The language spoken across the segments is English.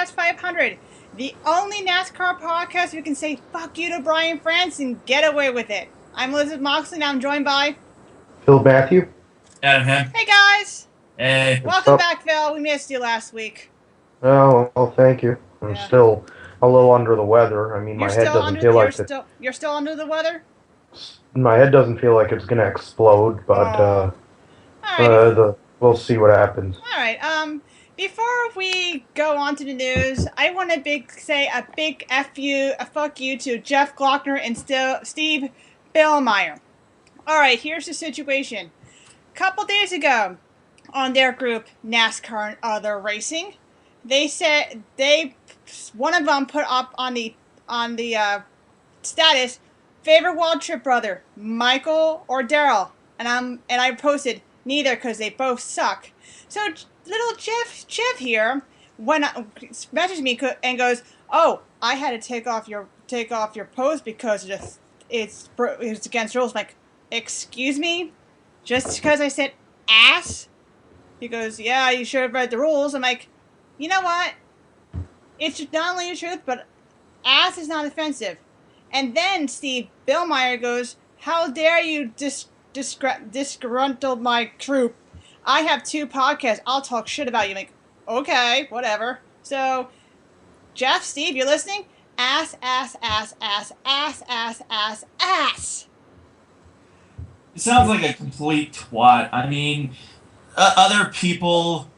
NASCAST 500, the only NASCAR podcast who can say fuck you to Brian France and get away with it. I'm Elizabeth Moxley, and I'm joined by Phil Mathew. Adam Hamm. Hey guys! Hey. Welcome back, Phil. We missed you last week. Oh, well, thank you. I'm still a little under the weather. I mean, You're my head doesn't feel like you're still under the weather? my head doesn't feel like it's gonna explode, but we'll see what happens. All right. Before we go on to the news, I want to say a big fuck you to Jeff Glockner and Steve Billmeyer. All right. Here's the situation. A couple days ago, on their group NASCAR and Other Racing, they said one of them put up on the status, favorite World Trip brother, Michael or Daryl, and I posted neither because they both suck. So little Jeff here messaged me and goes, "Oh, I had to take off your post because it's against rules." I'm like, excuse me, just because I said ass? He goes, "Yeah, you should have read the rules." I'm like, you know what? It's not only the truth, but ass is not offensive. And then Steve Billmeyer goes, "How dare you disgruntle my troop? I have 2 podcasts. I'll talk shit about you." I'm like, okay, whatever. So, Jeff, Steve, you're listening? Ass, ass, ass, ass, ass, ass, ass, ass. It sounds like a complete twat. I mean, other people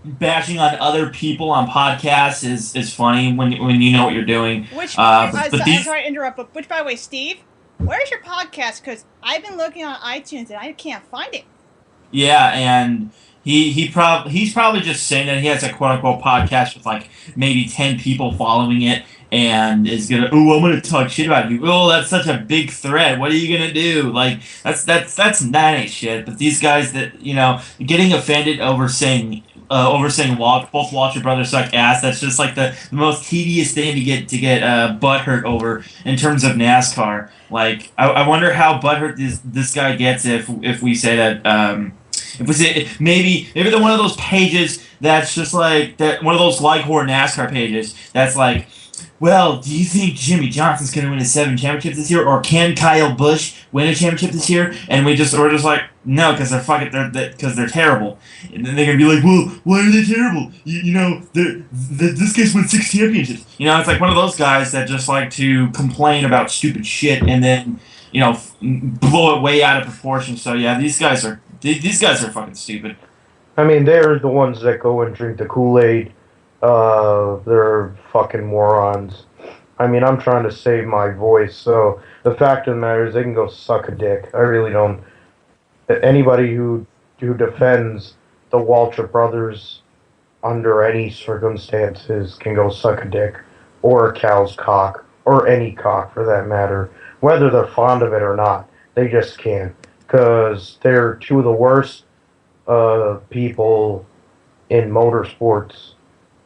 bashing on other people on podcasts is funny when you know what you're doing. I'm sorry to interrupt, but by the way, Steve, where's your podcast? Because I've been looking on iTunes and I can't find it. Yeah, and he's probably just saying that he has a quote unquote podcast with like maybe 10 people following it, and is gonna, "Oh, I'm gonna talk shit about you." Oh, that's such a big threat. What are you gonna do? Like that ain't shit. But these guys that getting offended over saying both Walter brothers suck ass. That's just like the most tedious thing to get butthurt over in terms of NASCAR. Like I wonder how butthurt this guy gets if we say that. If we say maybe they're one of those pages that's just like that, one of those Leghorn NASCAR pages that's like, "Well, do you think Jimmy Johnson's going to win a 7 championship this year, or can Kyle Busch win a championship this year?" And we're just like, no, because they're terrible. And then they're going to be like, "Well, why are they terrible? This guy's won 6 championships." It's like one of those guys that just like to complain about stupid shit and then blow it way out of proportion. So yeah, these guys are fucking stupid. I mean, they're the ones that go and drink the Kool-Aid. They're fucking morons. I mean, I'm trying to save my voice, so the fact of the matter is they can go suck a dick. I really don't. Anybody who defends the Waltrip brothers under any circumstances can go suck a dick, or a cow's cock, or any cock for that matter, whether they're fond of it or not. They just can't, because they're 2 of the worst people in motorsports.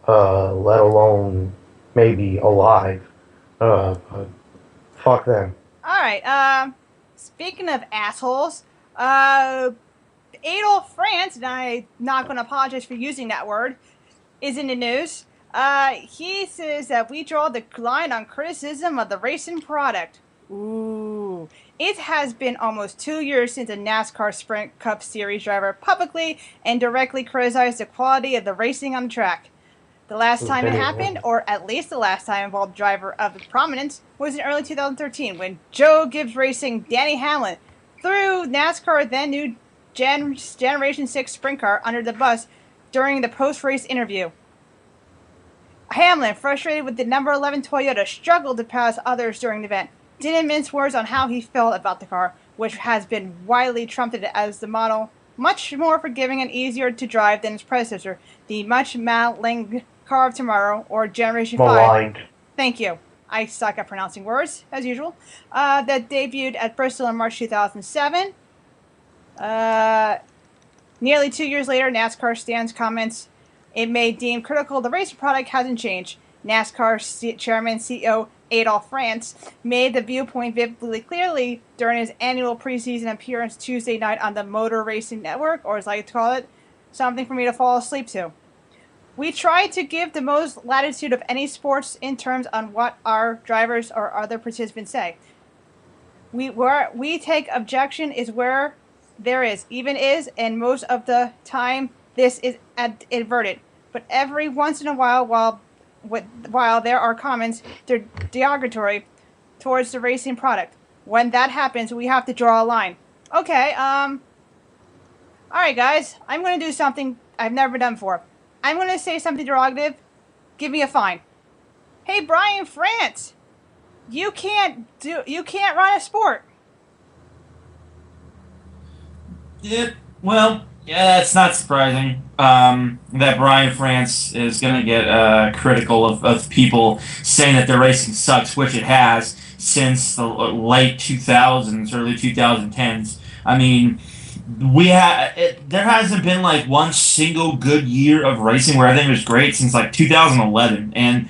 Let alone maybe alive. Fuck them. Alright, speaking of assholes, Adolf France, and I'm not going to apologize for using that word, is in the news. He says that we draw the line on criticism of the racing product. Ooh. It has been almost 2 years since a NASCAR Sprint Cup Series driver publicly and directly criticized the quality of the racing on the track. The last time it happened, or at least the last time involved a driver of prominence, was in early 2013 when Joe Gibbs Racing Danny Hamlin threw NASCAR then new Generation 6 sprint car under the bus during the post-race interview. Hamlin, frustrated with the number 11 Toyota, struggled to pass others during the event. Didn't mince words on how he felt about the car, which has been widely trumpeted as the model much more forgiving and easier to drive than its predecessor, the much maligned Car of Tomorrow, or Generation 5. Thank you. I suck at pronouncing words, as usual. That debuted at Bristol in March 2007. Nearly 2 years later, NASCAR stands comments, "It may deem critical the racing product hasn't changed." NASCAR Chairman CEO Adolf France made the viewpoint vividly clearly during his annual preseason appearance Tuesday night on the Motor Racing Network, or as I like to call it, something for me to fall asleep to. We try to give the most latitude of any sports in terms on what our drivers or other participants say. We take objection is where there is, even is, and most of the time this is inverted. But every once in a while there are comments they're derogatory towards the racing product. When that happens, we have to draw a line. Okay, alright guys, I'm going to do something I've never done before. I'm going to say something derogative. Give me a fine. Hey, Brian France, you can't run a sport. Yeah, well, yeah, it's not surprising that Brian France is going to get critical of people saying that their racing sucks, which it has since the late 2000s, early 2010s. I mean, there hasn't been like one single good year of racing where everything was great since like 2011, and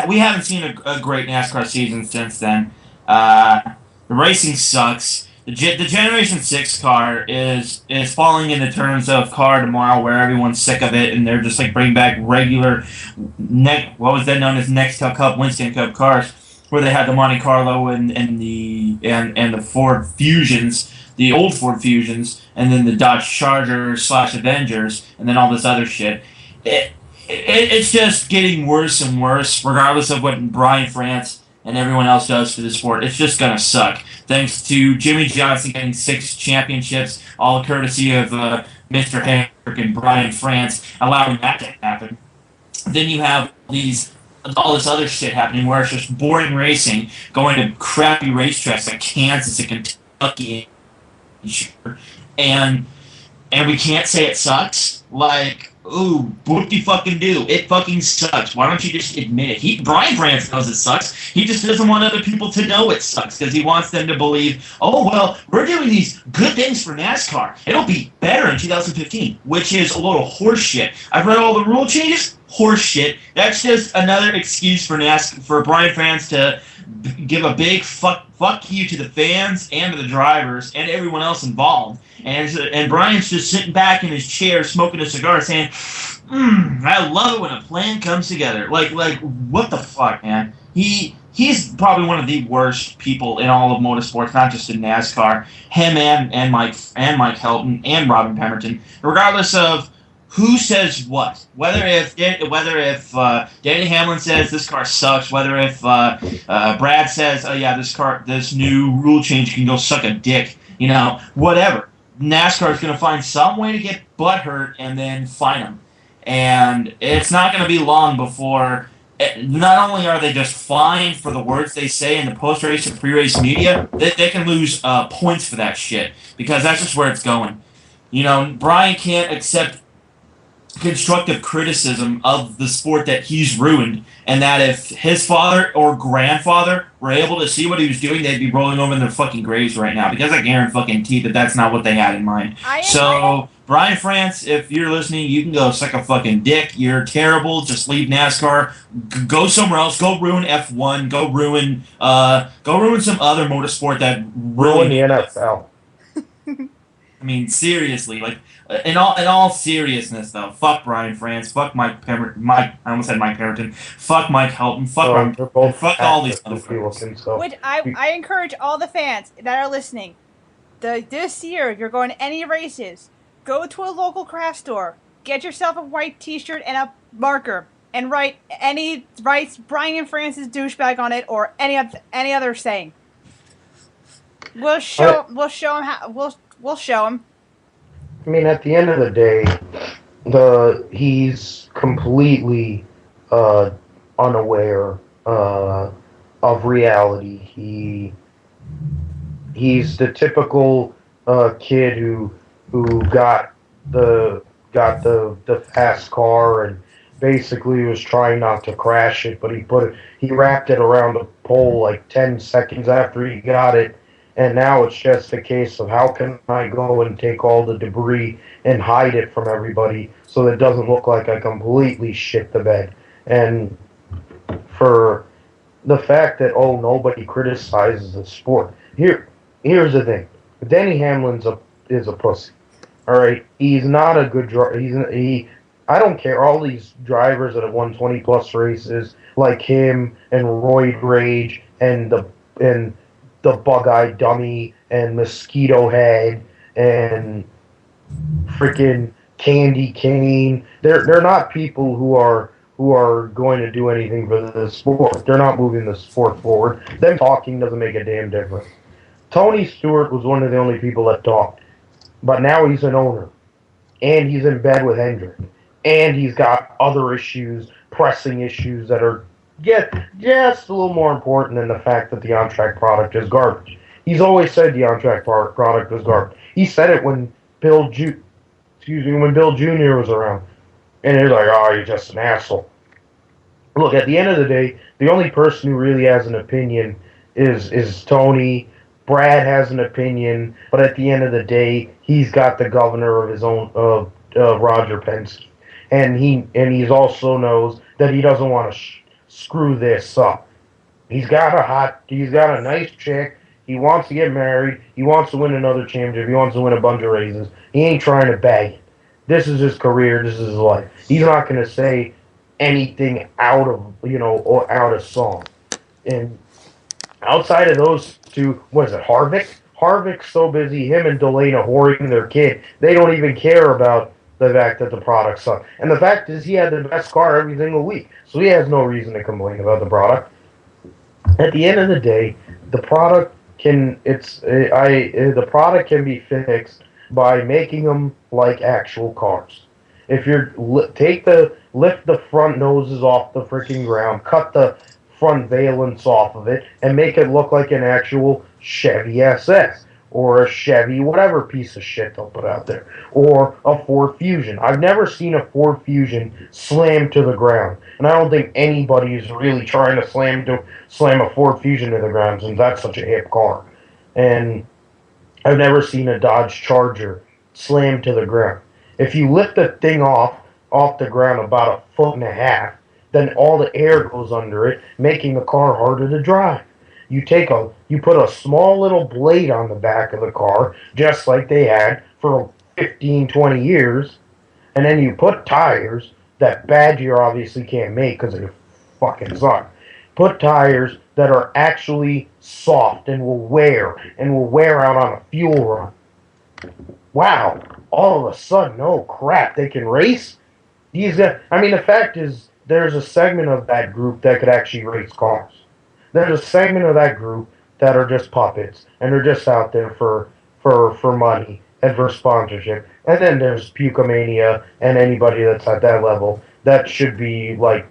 we haven't seen a great NASCAR season since then. The racing sucks. The Generation 6 car is falling into terms of car tomorrow, where everyone's sick of it, and they're just like bringing back regular what was then known as Nextel Cup, Winston Cup cars, where they had the Monte Carlo and the Ford Fusions, the old Ford Fusions, and then the Dodge Charger / Avengers, and then all this other shit. It's just getting worse and worse, regardless of what Brian France and everyone else does for the sport. It's just gonna suck. Thanks to Jimmy Johnson getting 6 championships, all courtesy of Mr. Hendrick and Brian France, allowing that to happen. Then you have all this other shit happening where it's just boring racing, going to crappy racetracks like Kansas and Kentucky, and we can't say it sucks. Like, ooh, what do you fucking do? It fucking sucks. Why don't you just admit it? Brian France knows it sucks. He just doesn't want other people to know it sucks because he wants them to believe, oh, well, we're doing these good things for NASCAR. It'll be better in 2015, which is a little horseshit. I've read all the rule changes. Horseshit. That's just another excuse for Brian France to give a big fuck you to the fans and to the drivers and everyone else involved. And Brian's just sitting back in his chair smoking a cigar saying, I love it when a plan comes together. Like what the fuck, man? He's probably one of the worst people in all of motorsports, not just in NASCAR. Him and Mike Helton and Robin Pemberton, regardless of who says what? Whether if Danny Hamlin says this car sucks, whether if Brad says, oh yeah, this new rule change can go suck a dick, whatever. NASCAR is going to find some way to get butthurt and then fine them. And it's not going to be long before not only are they just fined for the words they say in the post-race and pre-race media, they can lose points for that shit because that's just where it's going. Brian can't accept constructive criticism of the sport that he's ruined, and that if his father or grandfather were able to see what he was doing, they'd be rolling over in their fucking graves right now, because I guarantee that that's not what they had in mind. So, Brian France, if you're listening, you can go suck a fucking dick. You're terrible. Just leave NASCAR. Go somewhere else. Go ruin F1. Go ruin some other motorsport that ruin the NFL. I mean, seriously, like, in all seriousness, though, fuck Brian France, fuck I almost said Mike Pemberton, fuck Mike Helton, fuck all these other people. Which I encourage all the fans that are listening. This year, if you're going to any races, go to a local craft store, get yourself a white T-shirt and a marker, and write Brian France's douchebag on it or any other saying. We'll show him. I mean, at the end of the day, he's completely unaware of reality. He's the typical kid who got the fast car and basically was trying not to crash it, but he wrapped it around the pole like 10 seconds after he got it. And now it's just a case of how can I go and take all the debris and hide it from everybody so that it doesn't look like I completely shit the bed. And for the fact that, nobody criticizes the sport. Here's the thing. Danny Hamlin is a pussy. All right? He's not a good driver. I don't care. All these drivers that have won 20 plus races, like him and Royd Rage and the Bug-Eyed Dummy and Mosquito Head and freaking Candy Cane. They're not people who are going to do anything for the sport. They're not moving the sport forward. Them talking doesn't make a damn difference. Tony Stewart was one of the only people that talked, but now he's an owner, and he's in bed with Hendrick, and he's got other issues, pressing issues that are just a little more important than the fact that the on-track product is garbage. He's always said the on-track product was garbage. He said it when when Bill Jr. was around, and they're like, "Oh, you're just an asshole." Look, at the end of the day, the only person who really has an opinion is Tony. Brad has an opinion, but at the end of the day, he's got the governor of his own, Roger Penske, and he's also knows that he doesn't want to screw this up. He's got a nice chick. He wants to get married. He wants to win another championship. He wants to win a bunch of races. He ain't trying to bag it. This is his career. This is his life. He's not going to say anything out of, or out of song. And outside of those two, what is it, Harvick? Harvick's so busy, him and Delana whoring their kid, they don't even care about the fact that the product sucks. And the fact is, he had the best car every single week, so he has no reason to complain about the product. At the end of the day, the product can the product can be fixed by making them like actual cars. If you're lift the front noses off the freaking ground, cut the front valence off of it, and make it look like an actual Chevy SS or a Chevy whatever piece of shit they'll put out there, or a Ford Fusion. I've never seen a Ford Fusion slam to the ground, and I don't think anybody is really trying to slam a Ford Fusion to the ground since that's such a hip car. And I've never seen a Dodge Charger slam to the ground. If you lift the thing off the ground about a foot and a half, then all the air goes under it, making the car harder to drive. You put a small little blade on the back of the car, just like they had for 15, 20 years, and then you put tires that Badger obviously can't make because they fucking suck. Put tires that are actually soft and will wear out on a fuel run. Wow, all of a sudden, oh crap, they can race? The fact is, there's a segment of that group that could actually race cars. There's a segment of that group that are just puppets, and they're just out there for money and for sponsorship. And then there's Pukemania and anybody that's at that level that should be, like,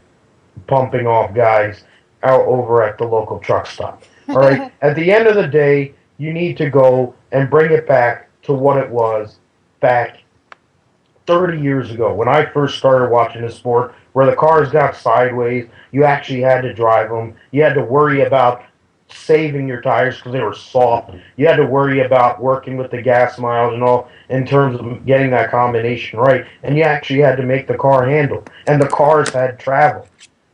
pumping off guys out over at the local truck stop. All right? At the end of the day, you need to go and bring it back to what it was back 30 years ago when I first started watching this sport, where the cars got sideways. You actually had to drive them. You had to worry about saving your tires because they were soft. You had to worry about working with the gas miles and all in terms of getting that combination right. And you actually had to make the car handle. And the cars had travel.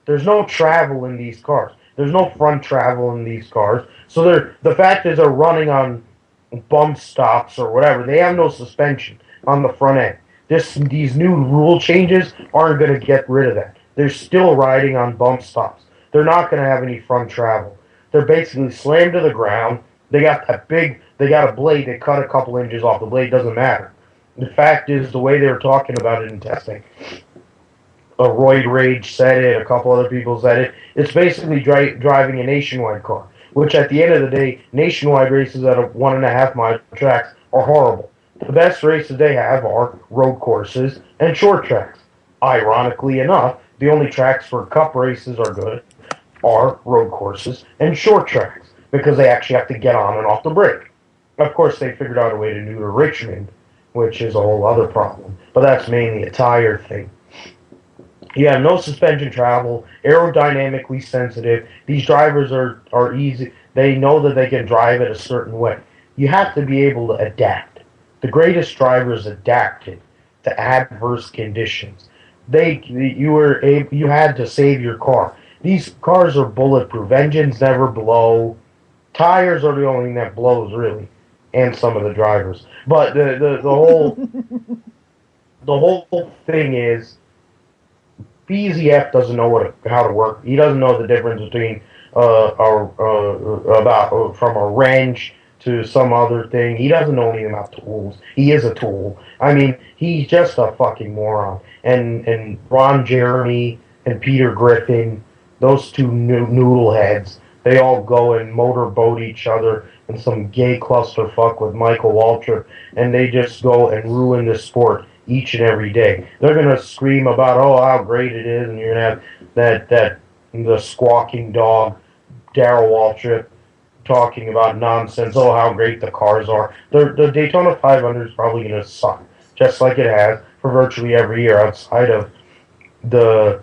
There's no travel in these cars. There's no front travel in these cars. So the fact is they're running on bump stops or whatever. They have no suspension on the front end. These new rule changes aren't going to get rid of that. They're still riding on bump stops. They're not going to have any front travel. They're basically slammed to the ground. They got a blade. They cut a couple inches off. The blade doesn't matter. The fact is, the way they were talking about it in testing, Royd Rage said it, a couple other people said it, it's basically driving a nationwide car, which at the end of the day, nationwide races at a 1.5 mile tracks are horrible. The best races they have are road courses and short tracks. Ironically enough, the only tracks for cup races are good are road courses and short tracks because they actually have to get on and off the brake. Of course, they figured out a way to neuter Richmond, which is a whole other problem, but that's mainly a tire thing. You have no suspension travel, aerodynamically sensitive. These drivers are easy. They know that they can drive it a certain way. You have to be able to adapt. The greatest drivers adapted to adverse conditions. You had to save your car. These cars are bulletproof. Engines never blow. Tires are the only thing that blows, really, and some of the drivers. But the whole thing is BZF doesn't know how to work. He doesn't know the difference between from a wrench to some other thing. He doesn't know anything about tools. He is a tool. I mean, he's just a fucking moron. And Ron Jeremy and Peter Griffin, those two noodle heads, they all go and motorboat each other in some gay clusterfuck with Michael Waltrip, and they just go and ruin the sport each and every day. They're gonna scream about, oh, how great it is, and you're gonna have the squawking dog, Darrell Waltrip, talking about nonsense. Oh, how great the cars are. The Daytona 500 is probably gonna suck, just like it has for virtually every year outside of the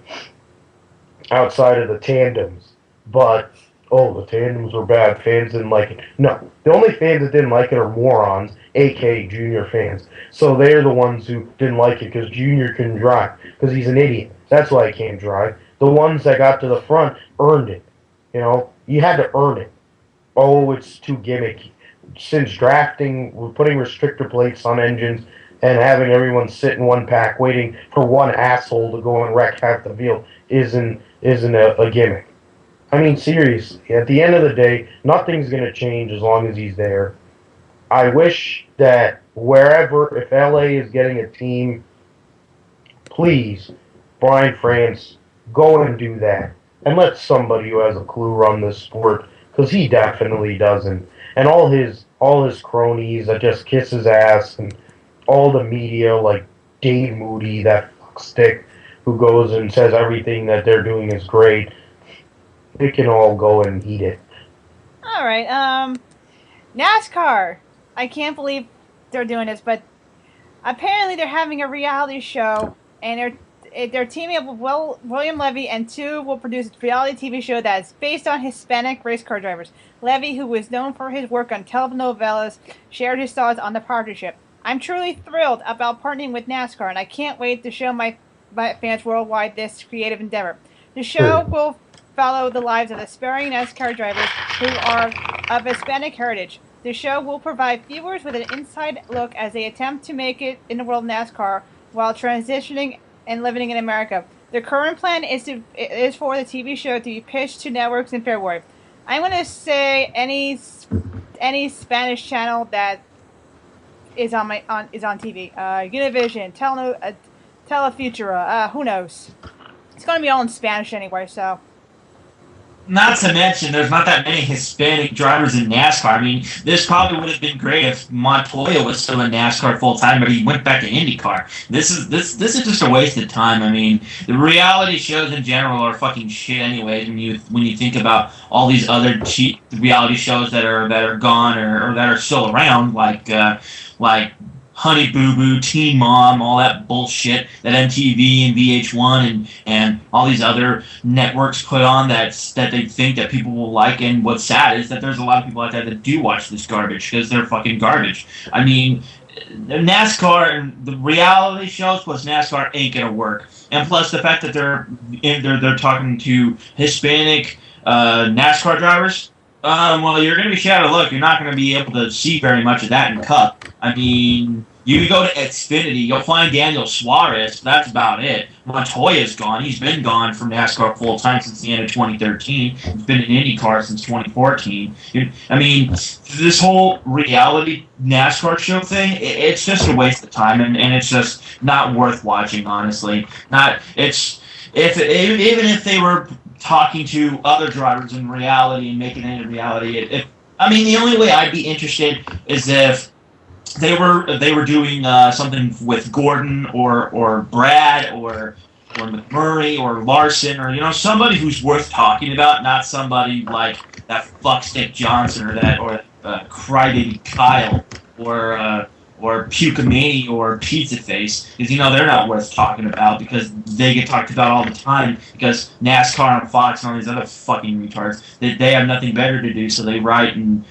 tandems. But the tandems were bad. Fans didn't like it. No, the only fans that didn't like it are morons, a.k.a. Junior fans. So they're the ones who didn't like it because Junior couldn't drive, because he's an idiot. That's why he can't drive. The ones that got to the front earned it. You know, you had to earn it. Oh, it's too gimmicky. Since drafting, we're putting restrictor plates on engines and having everyone sit in one pack waiting for one asshole to go and wreck half the field isn't a gimmick. I mean, seriously, at the end of the day, nothing's going to change as long as he's there. I wish that wherever, if LA is getting a team, please, Brian France, go and do that. And let somebody who has a clue run this sport, because he definitely doesn't. And all his cronies that just kiss his ass, and all the media like Dave Moody, that fuckstick, who goes and says everything that they're doing is great. They can all go and eat it. All right. NASCAR. I can't believe they're doing this, but apparently they're having a reality show, and they're teaming up with William Levy, and two will produce a reality TV show that is based on Hispanic race car drivers. Levy, who was known for his work on telenovelas, shared his thoughts on the partnership. I'm truly thrilled about partnering with NASCAR, and I can't wait to show my fans worldwide this creative endeavor. The show will follow the lives of aspiring NASCAR drivers who are of Hispanic heritage. The show will provide viewers with an inside look as they attempt to make it in the world of NASCAR while transitioning and living in America. The current plan is for the TV show to be pitched to networks in February. I'm going to say any Spanish channel that is on TV. Univision, Telefutura, who knows? It's going to be all in Spanish anyway, so. Not to mention, there's not that many Hispanic drivers in NASCAR. I mean, this probably would have been great if Montoya was still in NASCAR full time, but he went back to IndyCar. This is just a waste of time. I mean, the reality shows in general are fucking shit, anyways. When you think about all these other cheap reality shows that are gone or that are still around, like Honey Boo Boo, Teen Mom, all that bullshit that MTV and VH1 and all these other networks put on that they think that people will like. And what's sad is that there's a lot of people out there that do watch this garbage because they're fucking garbage. I mean, NASCAR and the reality shows plus NASCAR ain't gonna work. And plus the fact that they're talking to Hispanic NASCAR drivers. Well, you're going to be shadowed. Look, you're not going to be able to see very much of that in Cup. I mean, you can go to Xfinity. You'll find Daniel Suarez. That's about it. Montoya's gone. He's been gone from NASCAR full time since the end of 2013. He's been in IndyCar since 2014. I mean, this whole reality NASCAR show thing, it's just a waste of time, and it's just not worth watching, honestly. Even if they were talking to other drivers in reality and making it a reality. The only way I'd be interested is if they were doing something with Gordon or Brad or McMurray or Larson or somebody who's worth talking about, not somebody like that fuckstick Johnson or crybaby Kyle or Pucamani or Pizza Face, because they're not worth talking about because they get talked about all the time because NASCAR and Fox and all these other fucking retards, they have nothing better to do, so they write and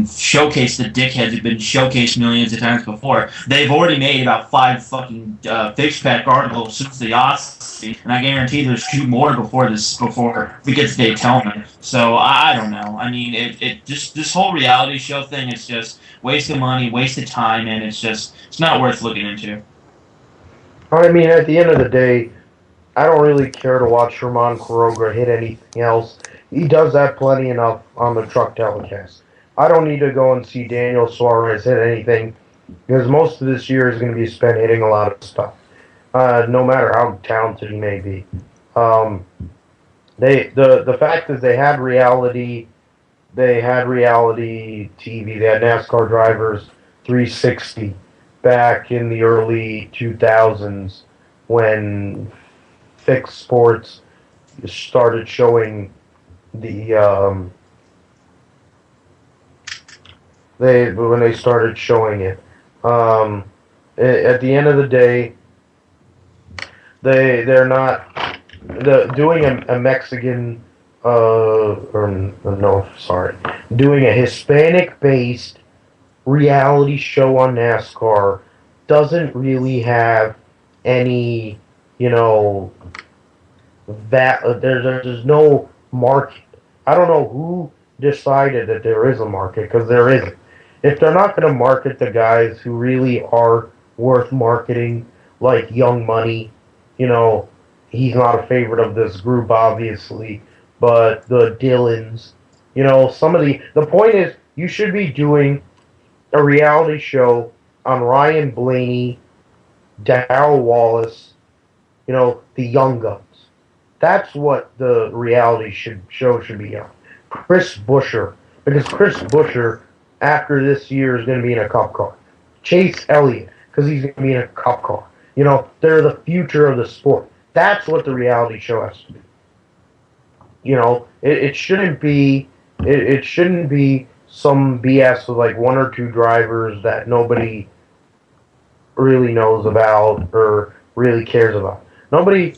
showcase the dickheads who've been showcased millions of times before. They've already made about 5 fucking fix-pack articles since the Odyssey, and I guarantee there's 2 more before we get to Daytona. So I don't know. I mean, this whole reality show thing is just waste of money, waste of time, and it's not worth looking into. I mean, at the end of the day, I don't really care to watch Herman Quiroga hit anything else. He does that plenty enough on the truck telecast. I don't need to go and see Daniel Suarez hit anything because most of this year is going to be spent hitting a lot of stuff, no matter how talented he may be. The fact is they had reality TV. They had NASCAR Drivers 360 back in the early 2000s when Fix Sports started showing when they started showing it. At the end of the day, they're not doing a Mexican doing a Hispanic-based reality show on NASCAR doesn't really have any, there's no market. I don't know who decided that there is a market, because there isn't. If they're not going to market the guys who really are worth marketing, like Young Money, he's not a favorite of this group, obviously, but the Dylans, some of the point is, you should be doing a reality show on Ryan Blaney, Darrell Wallace, the Young Guns. That's what the reality show should be on. Chris Buescher, because Chris Buescher, after this year, is going to be in a cup car. Chase Elliott, because he's going to be in a cup car. They're the future of the sport. That's what the reality show has to be. It shouldn't be. It shouldn't be some BS with like one or two drivers that nobody really knows about or really cares about. Nobody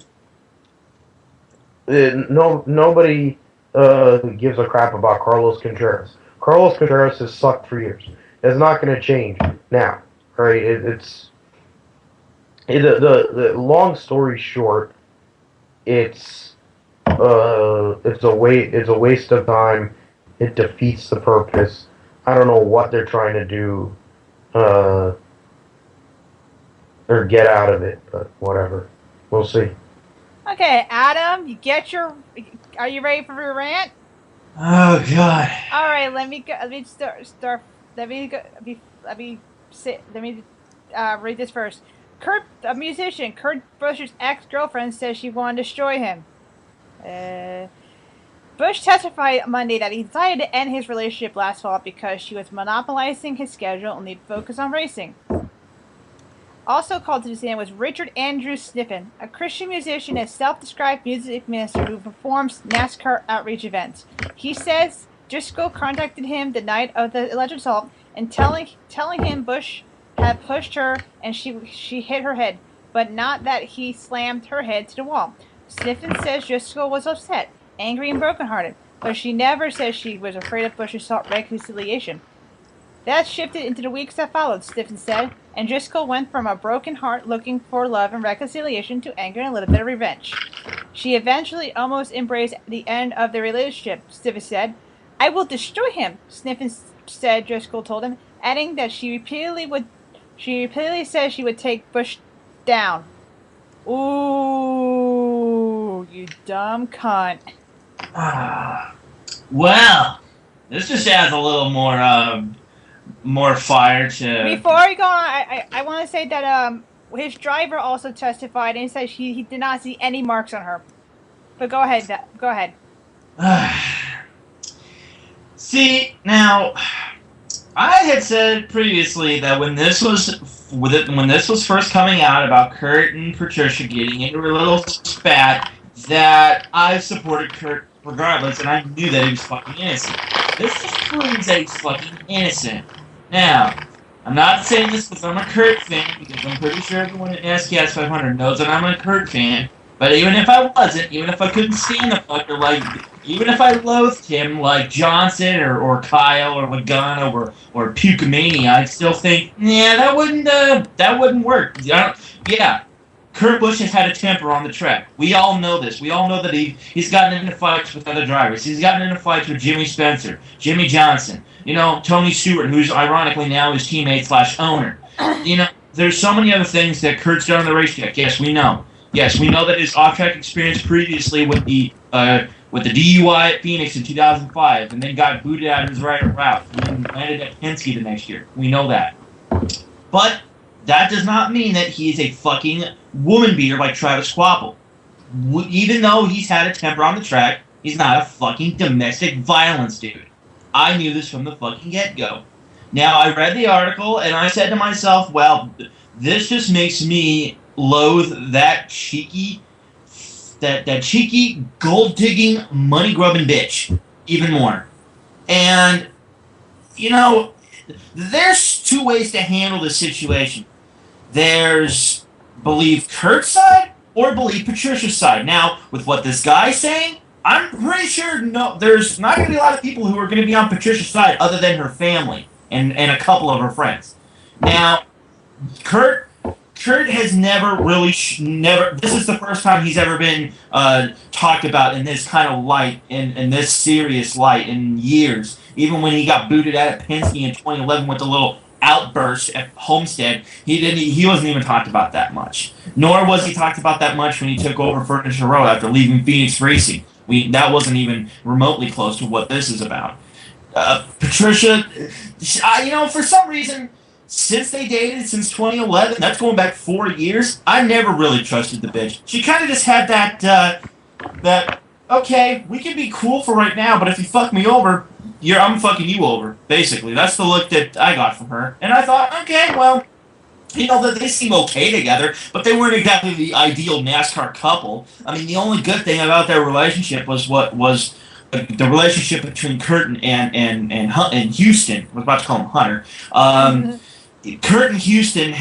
gives a crap about Carlos Contreras. Carlos Contreras has sucked for years. It's not going to change now, right? The long story short, it's a waste of time. It defeats the purpose. I don't know what they're trying to do or get out of it, but whatever. We'll see. Okay, Adam, are you ready for your rant? Oh God! All right, let me read this first. A musician, Kurt Busch's ex-girlfriend, says she wanted to destroy him. Busch testified Monday that he decided to end his relationship last fall because she was monopolizing his schedule and he'd focus on racing. Also called to the stand was Richard Andrew Sniffen, a Christian musician and self-described music minister who performs NASCAR outreach events. He says Driscoll contacted him the night of the alleged assault and telling him Busch had pushed her and she hit her head, but not that he slammed her head to the wall. Sniffen says Driscoll was upset, angry, and brokenhearted, but she never says she was afraid of Busch's sought reconciliation. That shifted into the weeks that followed, Sniffen said, and Driscoll went from a broken heart looking for love and reconciliation to anger and a little bit of revenge. She eventually almost embraced the end of the relationship, Sniffen said. "I will destroy him," Sniffen said, Driscoll told him, adding that she repeatedly said she would take Busch down. Ooh, you dumb cunt. Well, this just adds a little more fire to... Before we go on, I want to say that his driver also testified and he said he did not see any marks on her. But go ahead. Go ahead. See, now, I had said previously that when this was first coming out about Kurt and Patricia getting into a little spat, that I supported Kurt regardless, and I knew that he was fucking innocent. This just proves that he's fucking innocent. Now, I'm not saying this because I'm a Kurt fan, because I'm pretty sure everyone at NASCAST 500 knows that I'm a Kurt fan, but even if I wasn't, even if I couldn't stand the fucker, even if I loathed him like Johnson or Kyle or Logano or Pucamania, I'd still think, yeah, that wouldn't work. Kurt Busch has had a temper on the track. We all know this. We all know that he's gotten into fights with other drivers. He's gotten into fights with Jimmy Spencer, Jimmy Johnson, Tony Stewart, who's ironically now his teammate / owner. There's so many other things that Kurt's done on the racetrack. Yes, we know. Yes, we know that his off-track experience previously with the DUI at Phoenix in 2005, and then got booted out of his right route, and then landed at Penske the next year. We know that. But that does not mean that he is a fucking woman beater like Travis Quapple. Even though he's had a temper on the track, he's not a fucking domestic violence dude. I knew this from the fucking get-go. Now, I read the article, and I said to myself, well, this just makes me loathe that cheeky, that cheeky, gold-digging, money-grubbing bitch even more. And, you know, there's two ways to handle this situation. There's believe Kurt's side or believe Patricia's side. Now, with what this guy's saying, I'm pretty sure there's not going to be a lot of people who are going to be on Patricia's side other than her family and a couple of her friends. Now, Kurt has never really, this is the first time he's ever been talked about in this kind of light, in this serious light in years. Even when he got booted out at Penske in 2011 with the little outburst at Homestead, he wasn't even talked about that much. Nor was he talked about that much when he took over Furniture Row after leaving Phoenix Racing. That wasn't even remotely close to what this is about. Patricia, for some reason, since they dated, since 2011, that's going back 4 years, I never really trusted the bitch. She kind of just had that, okay, we can be cool for right now, but if you fuck me over, I'm fucking you over, basically. That's the look that I got from her. And I thought, okay, well, that they seem okay together, but they weren't exactly the ideal NASCAR couple. I mean, the only good thing about their relationship was the relationship between Kurt and Houston. I was about to call him Hunter. Kurt and Houston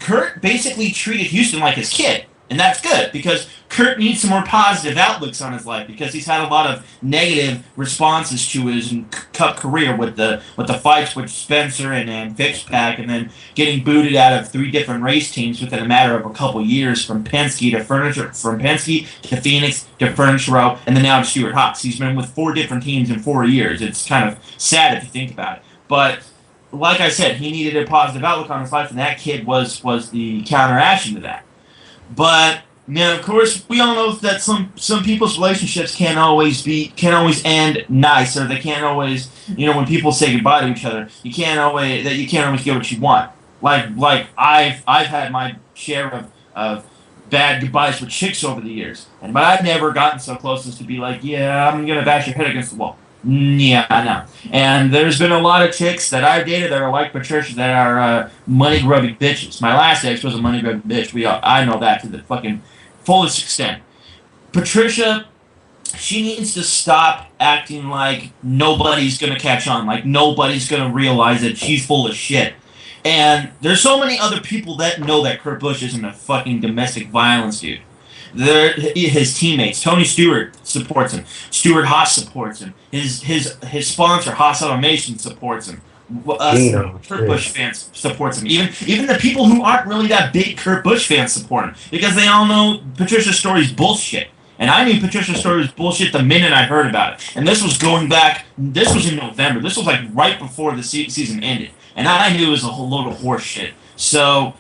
Kurt basically treated Houston like his kid, and that's good because Kurt needs some more positive outlooks on his life because he's had a lot of negative responses to his Cup career with the fights with Spencer and Fitzpatrick, and then getting booted out of 3 different race teams within a matter of a couple years from Penske to Phoenix to Furniture Row, and then now to Stewart Haas. He's been with 4 different teams in 4 years. It's kind of sad if you think about it, but like I said, he needed a positive outlook on his life, and that kid was the counteraction to that. But now, of course, we all know that some people's relationships can't always end nice, or they can't always, when people say goodbye to each other, you can't always get what you want. Like I've had my share of bad goodbyes with chicks over the years, but I've never gotten so close as to be like, yeah, I'm gonna bash your head against the wall. Yeah, I know. And there's been a lot of chicks that I've dated that are like Patricia that are money-grubbing bitches. My last ex was a money-grubbing bitch. I know that to the fucking fullest extent. Patricia, she needs to stop acting like nobody's going to catch on, like nobody's going to realize that she's full of shit. And there's so many other people that know that Kurt Busch isn't a fucking domestic violence dude. His teammates, Tony Stewart supports him. Stewart Haas supports him. His sponsor, Haas Automation, supports him. Kurt Busch fans supports him. Even the people who aren't really that big Kurt Busch fans support him because they all know Patricia's story's bullshit. And I knew Patricia's story was bullshit the minute I heard about it. And this was going back. This was in November. This was like right before the season ended. And I knew it was a whole load of horse shit. So.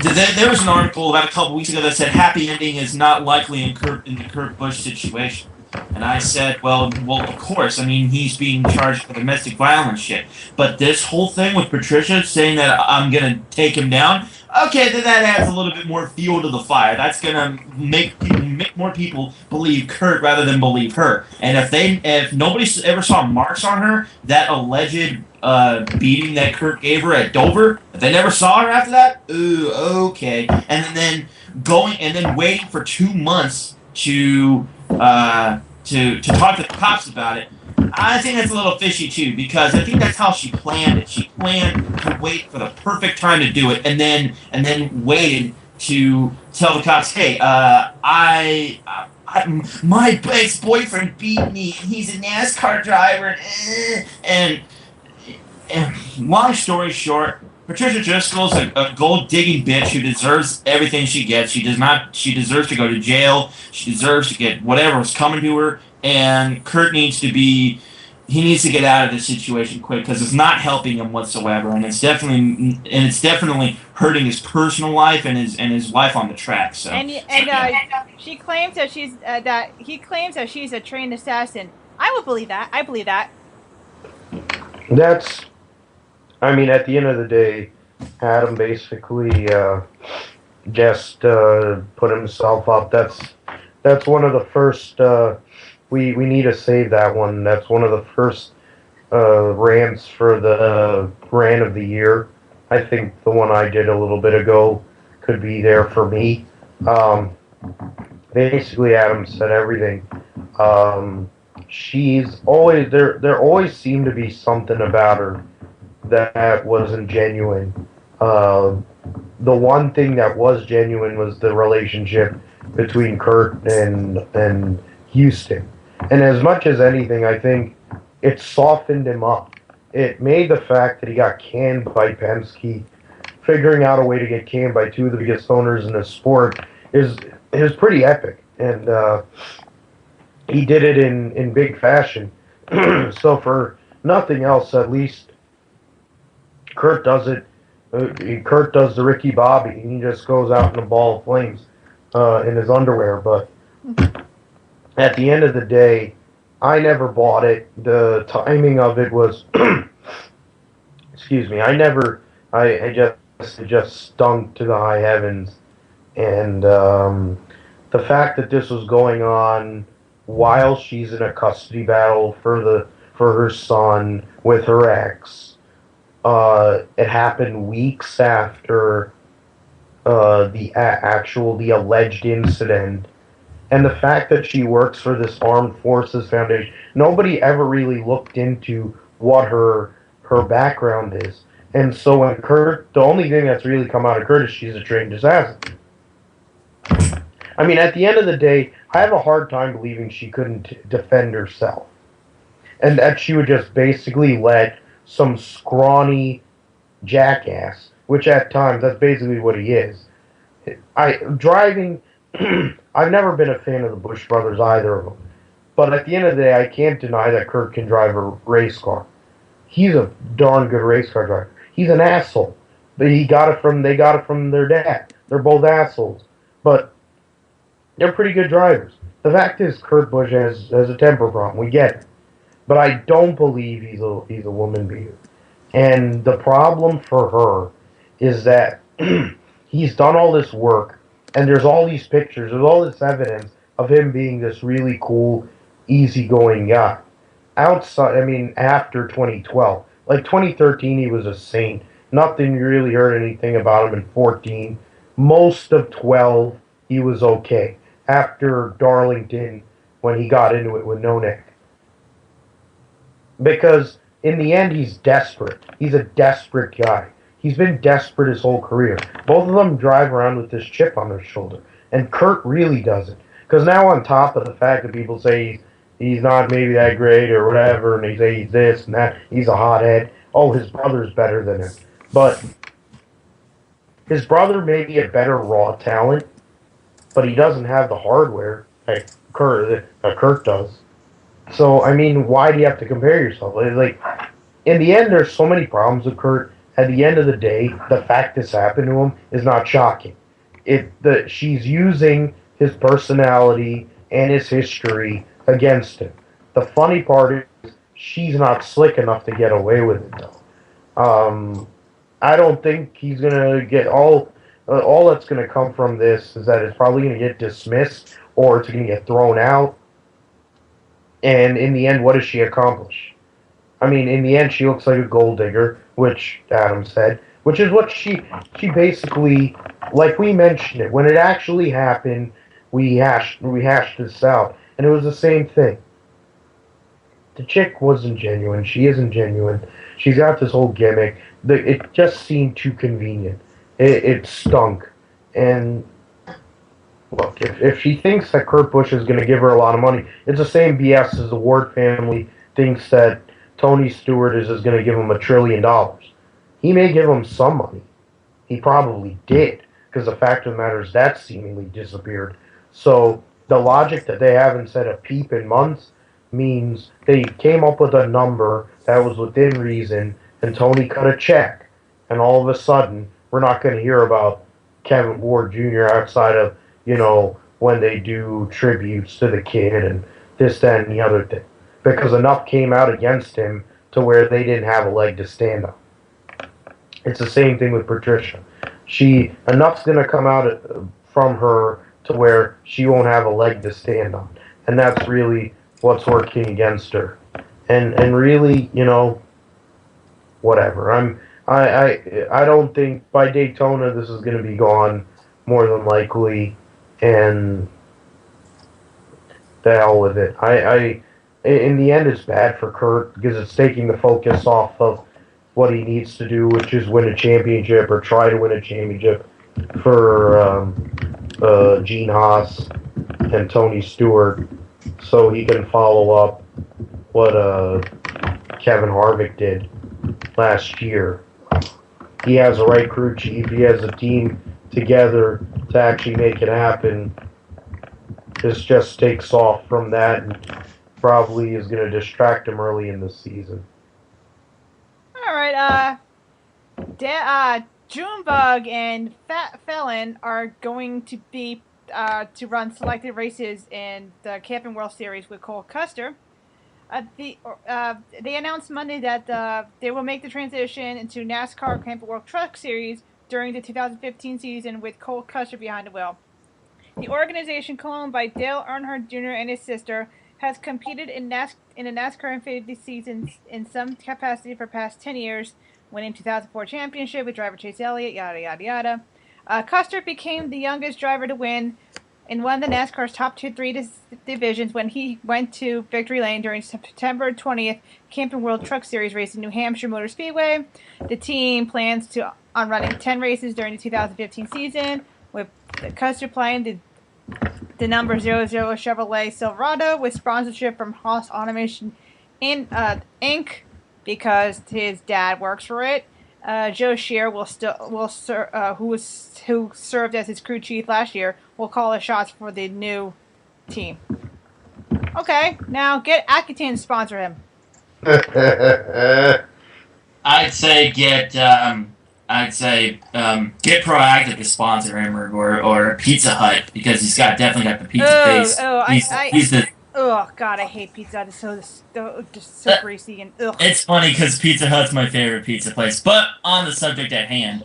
There was an article about a couple weeks ago that said happy ending is not likely in the Kurt Busch situation. And I said, well, of course. I mean, he's being charged for domestic violence shit. But this whole thing with Patricia saying that I'm going to take him down, okay, then that adds a little bit more fuel to the fire. That's going to make more people believe Kurt rather than believe her. And if nobody ever saw marks on her, that alleged beating that Kurt gave her at Dover, if they never saw her after that, ooh, okay. And then waiting for 2 months to talk to the cops about it, I think that's a little fishy too, because I think that's how she planned it. She planned to wait for the perfect time to do it, and then waited to tell the cops, hey, my ex-boyfriend beat me, and he's a NASCAR driver, and long story short, Patricia Driscoll's a gold-digging bitch who deserves everything she gets. She deserves to go to jail. She deserves to get whatever is coming to her. And Kurt needs to be he needs to get out of this situation quick because it's not helping him whatsoever, and it's definitely hurting his personal life and his wife on the track. So she claims that he claims that she's a trained assassin. I would believe that. I believe that. That's, I mean, at the end of the day, Adam basically just put himself up. That's one of the first. We need to save that one. That's one of the first rants for the rant of the year. I think the one I did a little bit ago could be there for me. Basically, Adam said everything. She's always there. There always seemed to be something about her that wasn't genuine. The one thing that was genuine was the relationship between Kurt and Houston. And as much as anything, I think it softened him up. It made the fact that he got canned by Penske, figuring out a way to get canned by two of the biggest owners in the sport is pretty epic. And he did it in big fashion. So for nothing else, at least Kurt does it. Kurt does the Ricky Bobby. He just goes out in a ball of flames in his underwear. But at the end of the day, I never bought it. The timing of it was, excuse me. It just stunk to the high heavens, and the fact that this was going on while she's in a custody battle for her son with her ex. It happened weeks after the alleged incident, and the fact that she works for this Armed Forces Foundation. Nobody ever really looked into what her background is, and so when Kurt, the only thing that's really come out of Kurt is she's a trained assassin. I mean, at the end of the day, I have a hard time believing she couldn't defend herself, and that she would just basically let some scrawny jackass, which at times that's basically what he is. I've never been a fan of the Bush brothers, either of them, but at the end of the day, I can't deny that Kurt can drive a race car. He's a darn good race car driver. He's an asshole, but they got it from their dad. They're both assholes, but they're pretty good drivers. The fact is, Kurt Busch has a temper problem. We get it. But I don't believe he's a woman beater. And the problem for her is that he's done all this work, and there's all these pictures, there's all this evidence of him being this really cool, easygoing guy. After 2012. Like 2013, he was a saint. Nothing, you really heard anything about him in 14. Most of 12, he was okay. After Darlington, when he got into it with No Neck. Because in the end, he's desperate. He's a desperate guy. He's been desperate his whole career. Both of them drive around with this chip on their shoulder. And Kurt really doesn't. Because now on top of the fact that people say he's not maybe that great or whatever, and they say he's this and that, he's a hothead. Oh, his brother's better than him. But his brother may be a better raw talent, but he doesn't have the hardware that Kurt does. So, I mean, why do you have to compare yourself? Like, in the end, there's so many problems with Kurt. At the end of the day, the fact this happened to him is not shocking. She's using his personality and his history against him. The funny part is she's not slick enough to get away with it, though. I don't think he's going to get all that's going to come from this is that it's probably going to get dismissed or it's going to get thrown out. And in the end, what does she accomplish? I mean, in the end, she looks like a gold digger, which Adam said, which is what she basically, like we mentioned it, when it actually happened, we hashed this out, and it was the same thing. The chick wasn't genuine. She isn't genuine. She's got this whole gimmick. It just seemed too convenient. It stunk. And look, if she thinks that Kurt Busch is going to give her a lot of money, it's the same BS as the Ward family thinks that Tony Stewart is going to give him $1 trillion. He may give him some money. He probably did, because the fact of the matter is that seemingly disappeared. So the logic that they haven't said a peep in months, means they came up with a number that was within reason, and Tony cut a check. And all of a sudden, we're not going to hear about Kevin Ward Jr. outside of, when they do tributes to the kid and this, that, and the other thing. Because enough came out against him to where they didn't have a leg to stand on. It's the same thing with Patricia. Enough's going to come out from her to where she won't have a leg to stand on. And that's really what's working against her. And really, whatever. I don't think by Daytona this is going to be gone more than likely, and the hell with it. In the end, it's bad for Kurt because it's taking the focus off of what he needs to do, which is win a championship or try to win a championship for Gene Haas and Tony Stewart, so he can follow up what Kevin Harvick did last year. He has the right crew chief. He has a team together to actually make it happen. This just takes off from that and probably is going to distract him early in the season. All right. Junebug and Felon are going to be to run selected races in the Camping World Series with Cole Custer. They announced Monday that they will make the transition into NASCAR Camping World Truck Series during the 2015 season with Cole Custer behind the wheel. The organization, co-owned by Dale Earnhardt Jr. and his sister, has competed in the NASCAR Infinity seasons in some capacity for past 10 years, winning 2004 championship with driver Chase Elliott, yada, yada, yada. Custer became the youngest driver to win and won the NASCAR's top three divisions when he went to Victory Lane during September 20th Camping World Truck Series race in New Hampshire Motor Speedway. The team plans on running 10 races during the 2015 season, with Custer playing the number 00 Chevrolet Silverado with sponsorship from Haas Automation Inc. because his dad works for it. Joe Shear who served as his crew chief last year, will call the shots for the new team. Okay, now get Accutane to sponsor him. I'd say get Proactive to sponsor him or Pizza Hut because he's definitely got the pizza face. Oh God, I hate Pizza Hut. It's just so greasy and ugh. It's funny because Pizza Hut's my favorite pizza place. But on the subject at hand,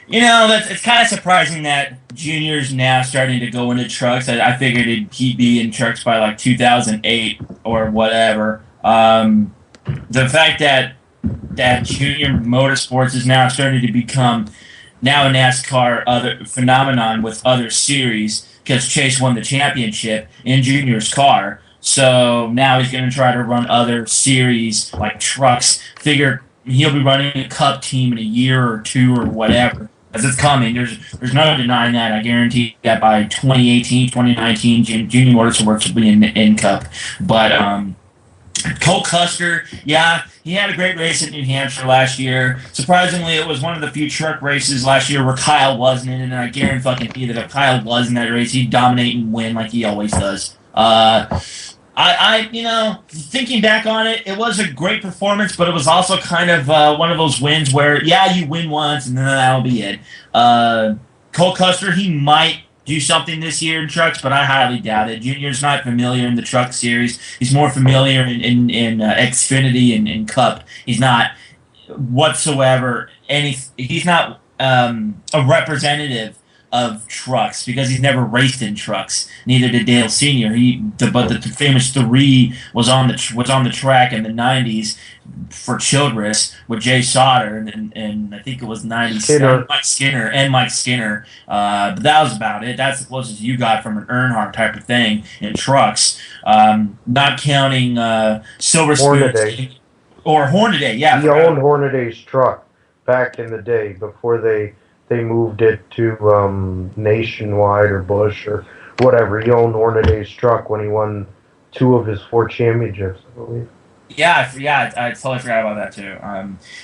it's kind of surprising that Junior's now starting to go into trucks. I figured he'd be in trucks by like 2008 or whatever. The fact that Junior Motorsports is now starting to become now a NASCAR phenomenon with other series because Chase won the championship in Junior's car. So now he's going to try to run other series like trucks. Figure he'll be running a Cup team in a year or two or whatever. As it's coming, there's no denying that. I guarantee that by 2018, 2019, Junior Motorsports will be in Cup. But Cole Custer, yeah, he had a great race at New Hampshire last year. Surprisingly, it was one of the few truck races last year where Kyle wasn't in it, and I guarantee that if Kyle was in that race, he'd dominate and win like he always does. Thinking back on it, it was a great performance, but it was also kind of one of those wins where, yeah, you win once, and then that'll be it. Cole Custer, he might do something this year in trucks, but I highly doubt it. Junior's not familiar in the truck series. He's more familiar in Xfinity and in Cup. He's not whatsoever he's not a representative of trucks because he's never raced in trucks. Neither did Dale Sr. But the famous 3 was on the track in the 90s for Childress with Jay Sauter and I think it was 97 Mike Skinner. But that was about it. That's the closest you got from an Earnhardt type of thing in trucks. Not counting Silver Spoon or Hornaday. Yeah, he owned Hornaday's truck back in the day before they moved it to Nationwide or Busch or whatever. He owned Hornaday's truck when he won 2 of his 4 championships, I believe. Yeah, I totally forgot about that too.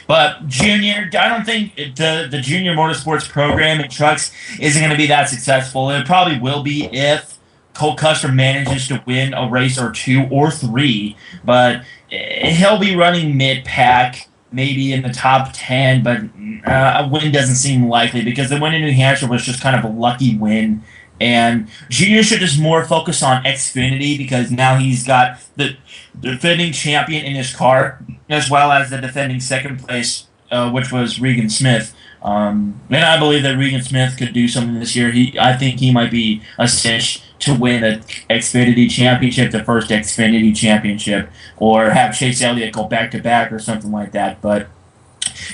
But Junior, I don't think the Junior Motorsports program in trucks isn't going to be that successful. It probably will be if Cole Custer manages to win a race or 2 or 3, but he'll be running mid-pack, maybe in the top 10, but a win doesn't seem likely because the win in New Hampshire was just kind of a lucky win. And Junior should just more focus on Xfinity because now he's got the defending champion in his car, as well as the defending second place, which was Regan Smith. And I believe that Regan Smith could do something this year. I think he might be a cinch to win an Xfinity championship, the first Xfinity championship, or have Chase Elliott go back-to-back or something like that. But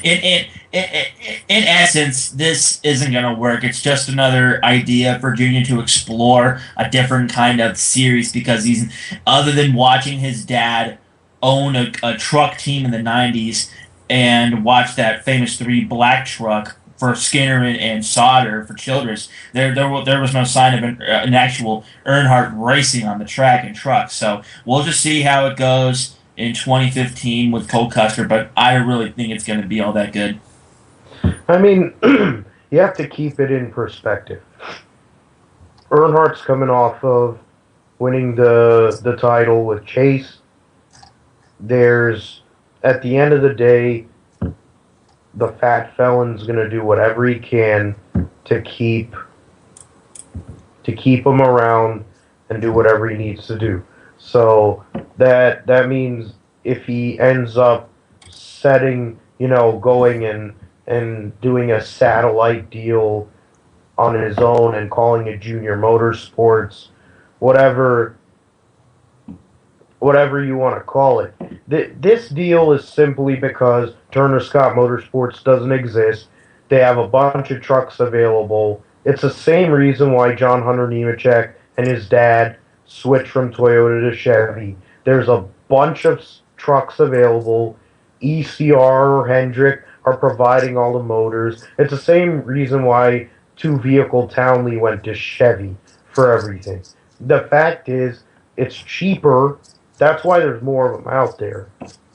in essence, this isn't going to work. It's just another idea for Junior to explore a different kind of series because he's, other than watching his dad own a truck team in the 90s and watch that famous 3 black truck for Skinner and Sauter for Childress, there was no sign of an actual Earnhardt racing on the track and truck. So we'll just see how it goes in 2015 with Cole Custer, but I really think it's going to be all that good. I mean, you have to keep it in perspective. Earnhardt's coming off of winning the title with Chase. There's, at the end of the day, the fat felon's going to do whatever he can to keep him around and do whatever he needs to do. So that means if he ends up going and doing a satellite deal on his own and calling it Junior Motorsports, whatever you want to call it. This deal is simply because Turner Scott Motorsports doesn't exist. They have a bunch of trucks available. It's the same reason why John Hunter Nemechek and his dad switched from Toyota to Chevy. There's a bunch of trucks available. ECR or Hendrick are providing all the motors. It's the same reason why Two Vehicle Townley went to Chevy for everything. The fact is, it's cheaper. That's why there's more of them out there.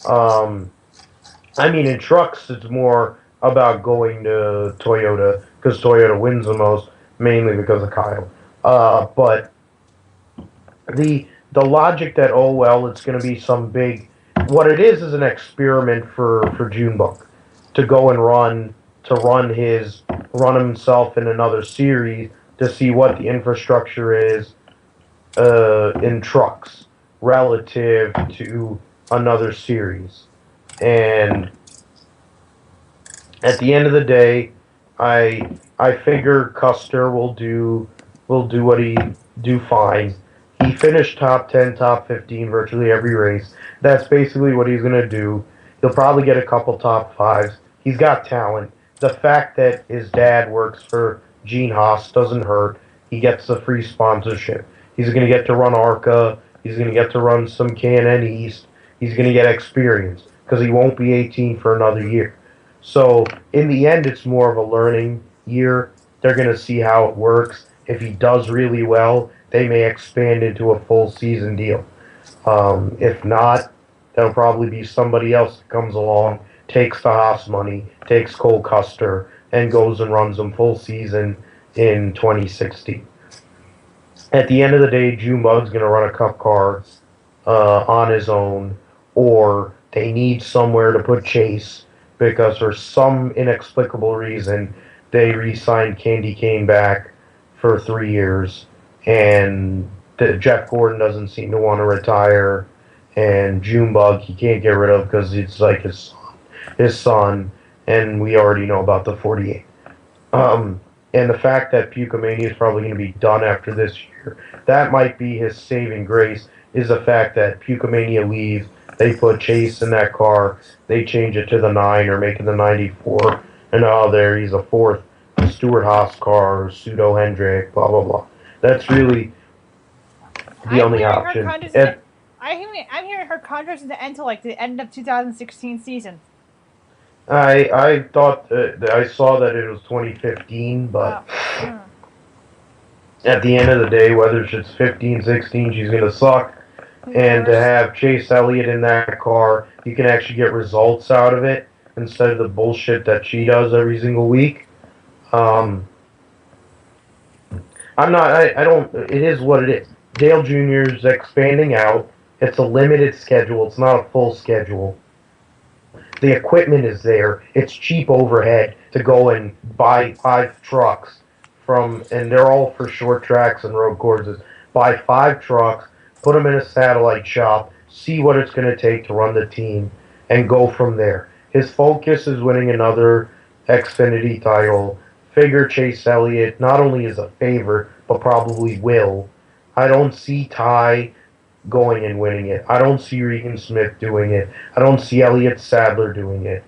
I mean, in trucks, it's more about going to Toyota because Toyota wins the most, mainly because of Kyle. But the logic that, oh, well, it's going to be some big... What it is an experiment for Junebug to go and run himself in another series to see what the infrastructure is in trucks relative to another series. And at the end of the day, I figure Custer will do what he do fine. He finished top 10, top 15 virtually every race. That's basically what he's going to do. He'll probably get a couple top 5s. He's got talent. The fact that his dad works for Gene Haas doesn't hurt. He gets the free sponsorship. He's going to get to run ARCA. He's going to get to run some K&N East. He's going to get experience because he won't be 18 for another year. So in the end, it's more of a learning year. They're going to see how it works. If he does really well, they may expand into a full season deal. If not, there'll probably be somebody else that comes along, takes the Haas money, takes Cole Custer, and goes and runs them full season in 2016. At the end of the day, Junebug's going to run a cup car on his own, or they need somewhere to put Chase because for some inexplicable reason they re-signed Candy Cane back for 3 years, and Jeff Gordon doesn't seem to want to retire, and Junebug he can't get rid of because it's like his son, and we already know about the 48. And the fact that Pucamania is probably going to be done after this year, that might be his saving grace, is the fact that Pucamania leaves, they put Chase in that car, they change it to the 9 or make it the 94, and there he's a 4th Stuart Haas car, pseudo Hendrick, blah, blah, blah. That's really the only option. I'm hearing her contract's to end until like the end of 2016 season. I thought I saw that it was 2015, but at the end of the day, whether it's 15, 16, she's going to suck. And to have Chase Elliott in that car, you can actually get results out of it instead of the bullshit that she does every single week. It is what it is. Dale Jr. is expanding out. It's a limited schedule. It's not a full schedule. The equipment is there. It's cheap overhead to go and buy 5 trucks and they're all for short tracks and road courses. Buy 5 trucks, put them in a satellite shop, see what it's going to take to run the team, and go from there. His focus is winning another Xfinity title. Figure Chase Elliott not only is a favorite, but probably will. I don't see Ty going and winning it. I don't see Regan Smith doing it. I don't see Elliott Sadler doing it.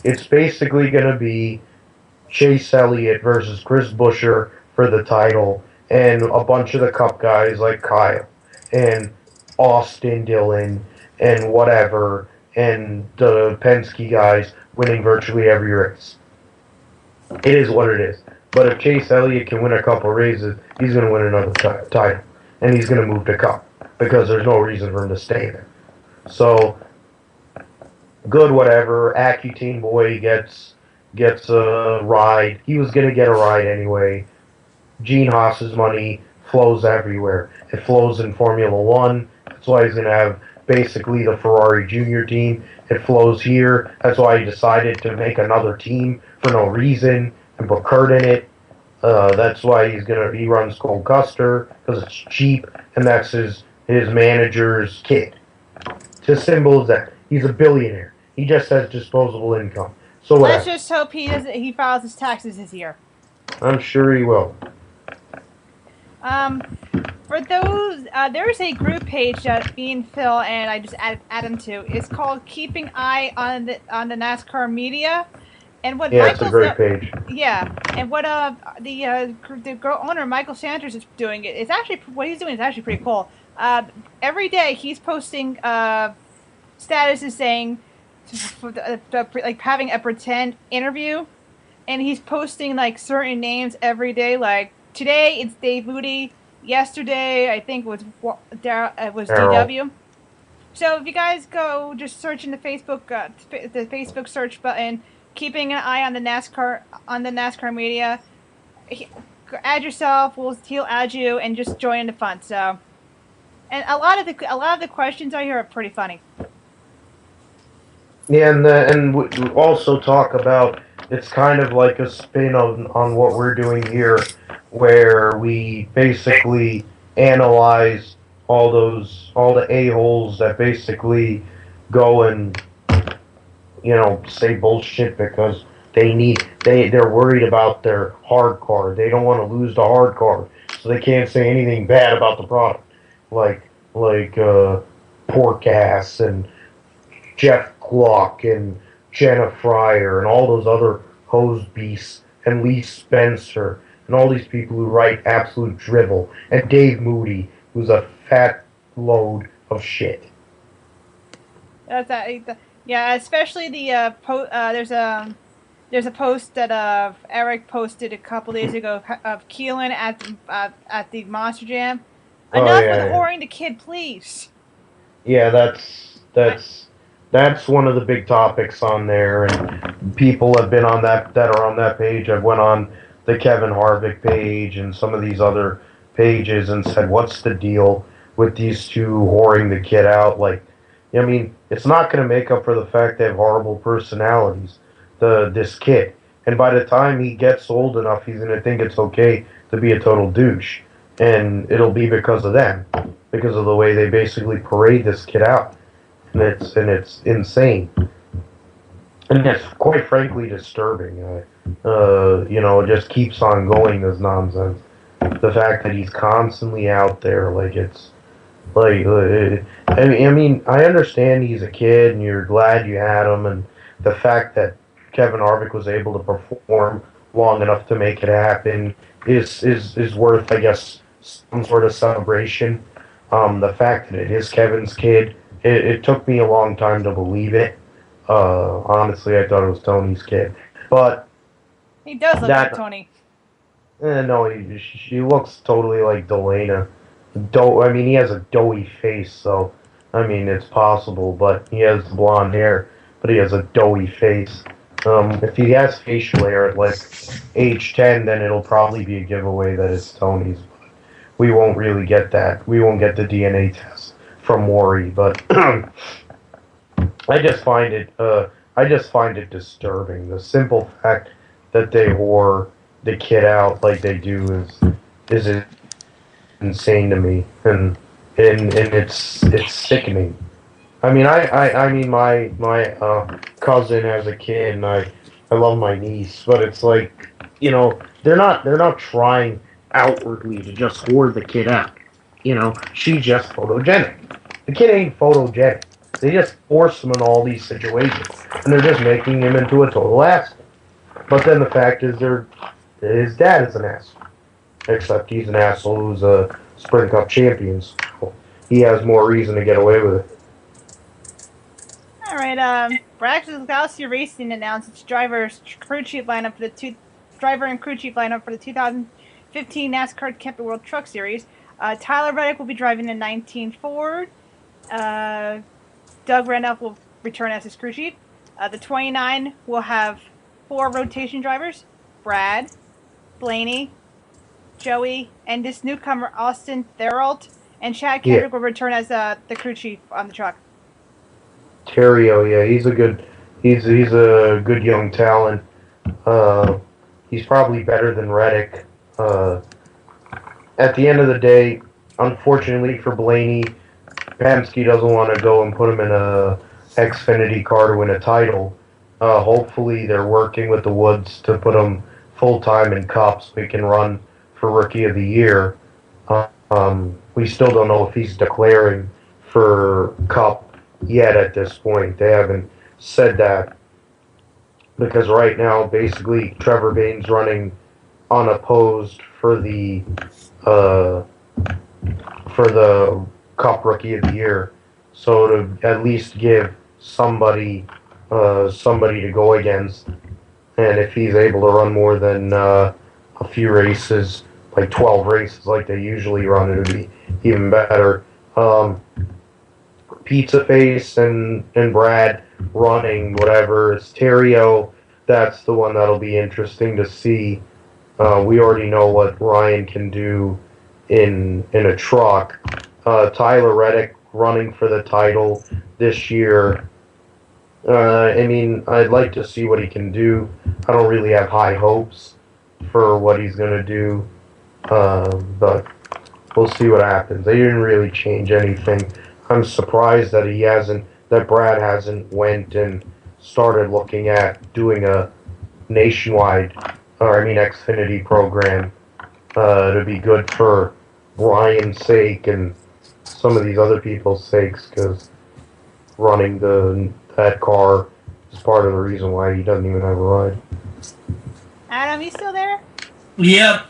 It's basically going to be Chase Elliott versus Chris Buescher for the title, and a bunch of the Cup guys like Kyle and Austin Dillon and whatever, and the Penske guys winning virtually every race. It is what it is. But if Chase Elliott can win a couple races, he's going to win another title, and he's going to move to Cup because there's no reason for him to stay there. So, good, whatever. Accutane boy gets a ride. He was going to get a ride anyway. Gene Haas's money flows everywhere. It flows in Formula One. That's why he's going to have basically the Ferrari Junior team. It flows here. That's why he decided to make another team for no reason and put Kurt in it. That's why he runs Cole Custer because it's cheap, and that's his manager's kid. It's as simple as that. He's a billionaire. He just has disposable income. So let's just hope he files his taxes this year. I'm sure he will. For those, there's a group page that me and Phil and I just add him to. It's called Keeping Eye on the NASCAR Media. And what it's a great page. Yeah, and what the owner Michael Sanders is doing it's actually what he's doing is actually pretty cool. Every day he's posting statuses saying like having a pretend interview, and he's posting like certain names every day. Like today it's Dave Moody. Yesterday I think was DW. So if you guys go just search in the Facebook search button, Keeping an Eye on the NASCAR Media, add yourself. He'll add you and just join the fun. So, and a lot of the questions I hear are pretty funny. Yeah, and we also talk about it's kind of like a spin on what we're doing here, where we basically analyze all the a-holes that basically go and say bullshit because they're worried about their hard card. They don't want to lose the hard card, so they can't say anything bad about the product, like Porkass and Jeff Gluck and Jenna Fryer and all those other hose beasts and Lee Spencer and all these people who write absolute drivel, and Dave Moody, who's a fat load of shit. Yeah, especially the there's a post that Eric posted a couple days ago of Keelan at the Monster Jam. Enough with whoring the kid, please. Yeah, that's one of the big topics on there, and people have been on that are on that page. I've went on the Kevin Harvick page and some of these other pages and said, what's the deal with these two whoring the kid out? Like, I mean, it's not going to make up for the fact they have horrible personalities, this kid. And by the time he gets old enough, he's going to think it's okay to be a total douche. And it'll be because of them, because of the way they basically parade this kid out. And it's insane. And it's quite frankly disturbing. It just keeps on going, this nonsense. The fact that he's constantly out there, like it's... I mean, I understand he's a kid and you're glad you had him, and the fact that Kevin Harvick was able to perform long enough to make it happen is worth, I guess, some sort of celebration. The fact that it is Kevin's kid, it took me a long time to believe it. Honestly, I thought it was Tony's kid, but he does look like Tony. No, she looks totally like Delana. I mean, he has a doughy face, so, I mean, it's possible, but he has blonde hair, but he has a doughy face. If he has facial hair at, like, age 10, then it'll probably be a giveaway that it's Tony's. we won't really get that. We won't get the DNA test from Maury, but I just find it disturbing. The simple fact that they whore the kid out like they do is insane to me, and it's sickening. I mean, I mean, my cousin has a kid, and I love my niece, but it's like, you know, they're not trying outwardly to just whore the kid out. You know, she's just photogenic. The kid ain't photogenic. They just force him in all these situations, and they're just making him into a total asshole. But then the fact is, his dad is an asshole. Except he's an asshole who's a Sprint Cup champion, so he has more reason to get away with it. All right, Brad Keselowski Racing announced its driver and crew chief lineup for the 2015 NASCAR Camping World Truck Series. Tyler Reddick will be driving the 19 Ford. Doug Randolph will return as his crew chief. The 29 will have 4 rotation drivers: Brad, Blaney, Joey, and this newcomer Austin Theriault, and Chad Kendrick will return as the crew chief on the truck. Terrio, yeah, he's a good young talent. He's probably better than Reddick. At the end of the day, unfortunately for Blaney, Penske doesn't want to go and put him in a Xfinity car to win a title. Hopefully they're working with the Woods to put him full-time in Cup so he can run for Rookie of the Year. We still don't know if he's declaring for Cup yet at this point. They haven't said that, because right now basically Trevor Bayne's running unopposed for the Cup Rookie of the Year, so to at least give somebody to go against, and if he's able to run more than a few races, like 12 races like they usually run, it would be even better. Pizza Face and Brad running whatever. It's Terrio. That's the one that'll be interesting to see. We already know what Ryan can do in a truck. Tyler Reddick running for the title this year. I mean, I'd like to see what he can do. I don't really have high hopes for what he's going to do, but we'll see what happens. They didn't really change anything. I'm surprised that Brad hasn't went and started looking at doing a nationwide, Xfinity program to be good for Ryan's sake and some of these other people's sakes, because running that car is part of the reason why he doesn't even have a ride. Adam, you still there? Yep.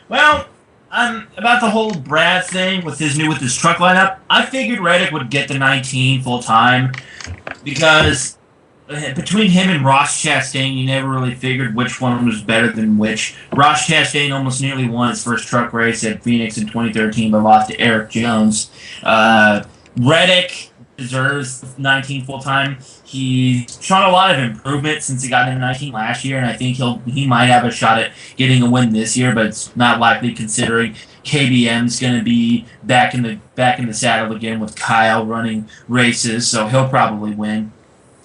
Well, about the whole Brad thing with his truck lineup, I figured Reddick would get the 19 full time, because between him and Ross Chastain, you never really figured which one was better than which. Ross Chastain almost nearly won his first truck race at Phoenix in 2013, but lost to Eric Jones. Reddick deserves 19 full time. He's shown a lot of improvement since he got into 19 last year, and I think he might have a shot at getting a win this year, but it's not likely considering KBM's going to be back in the saddle again with Kyle running races, so he'll probably win.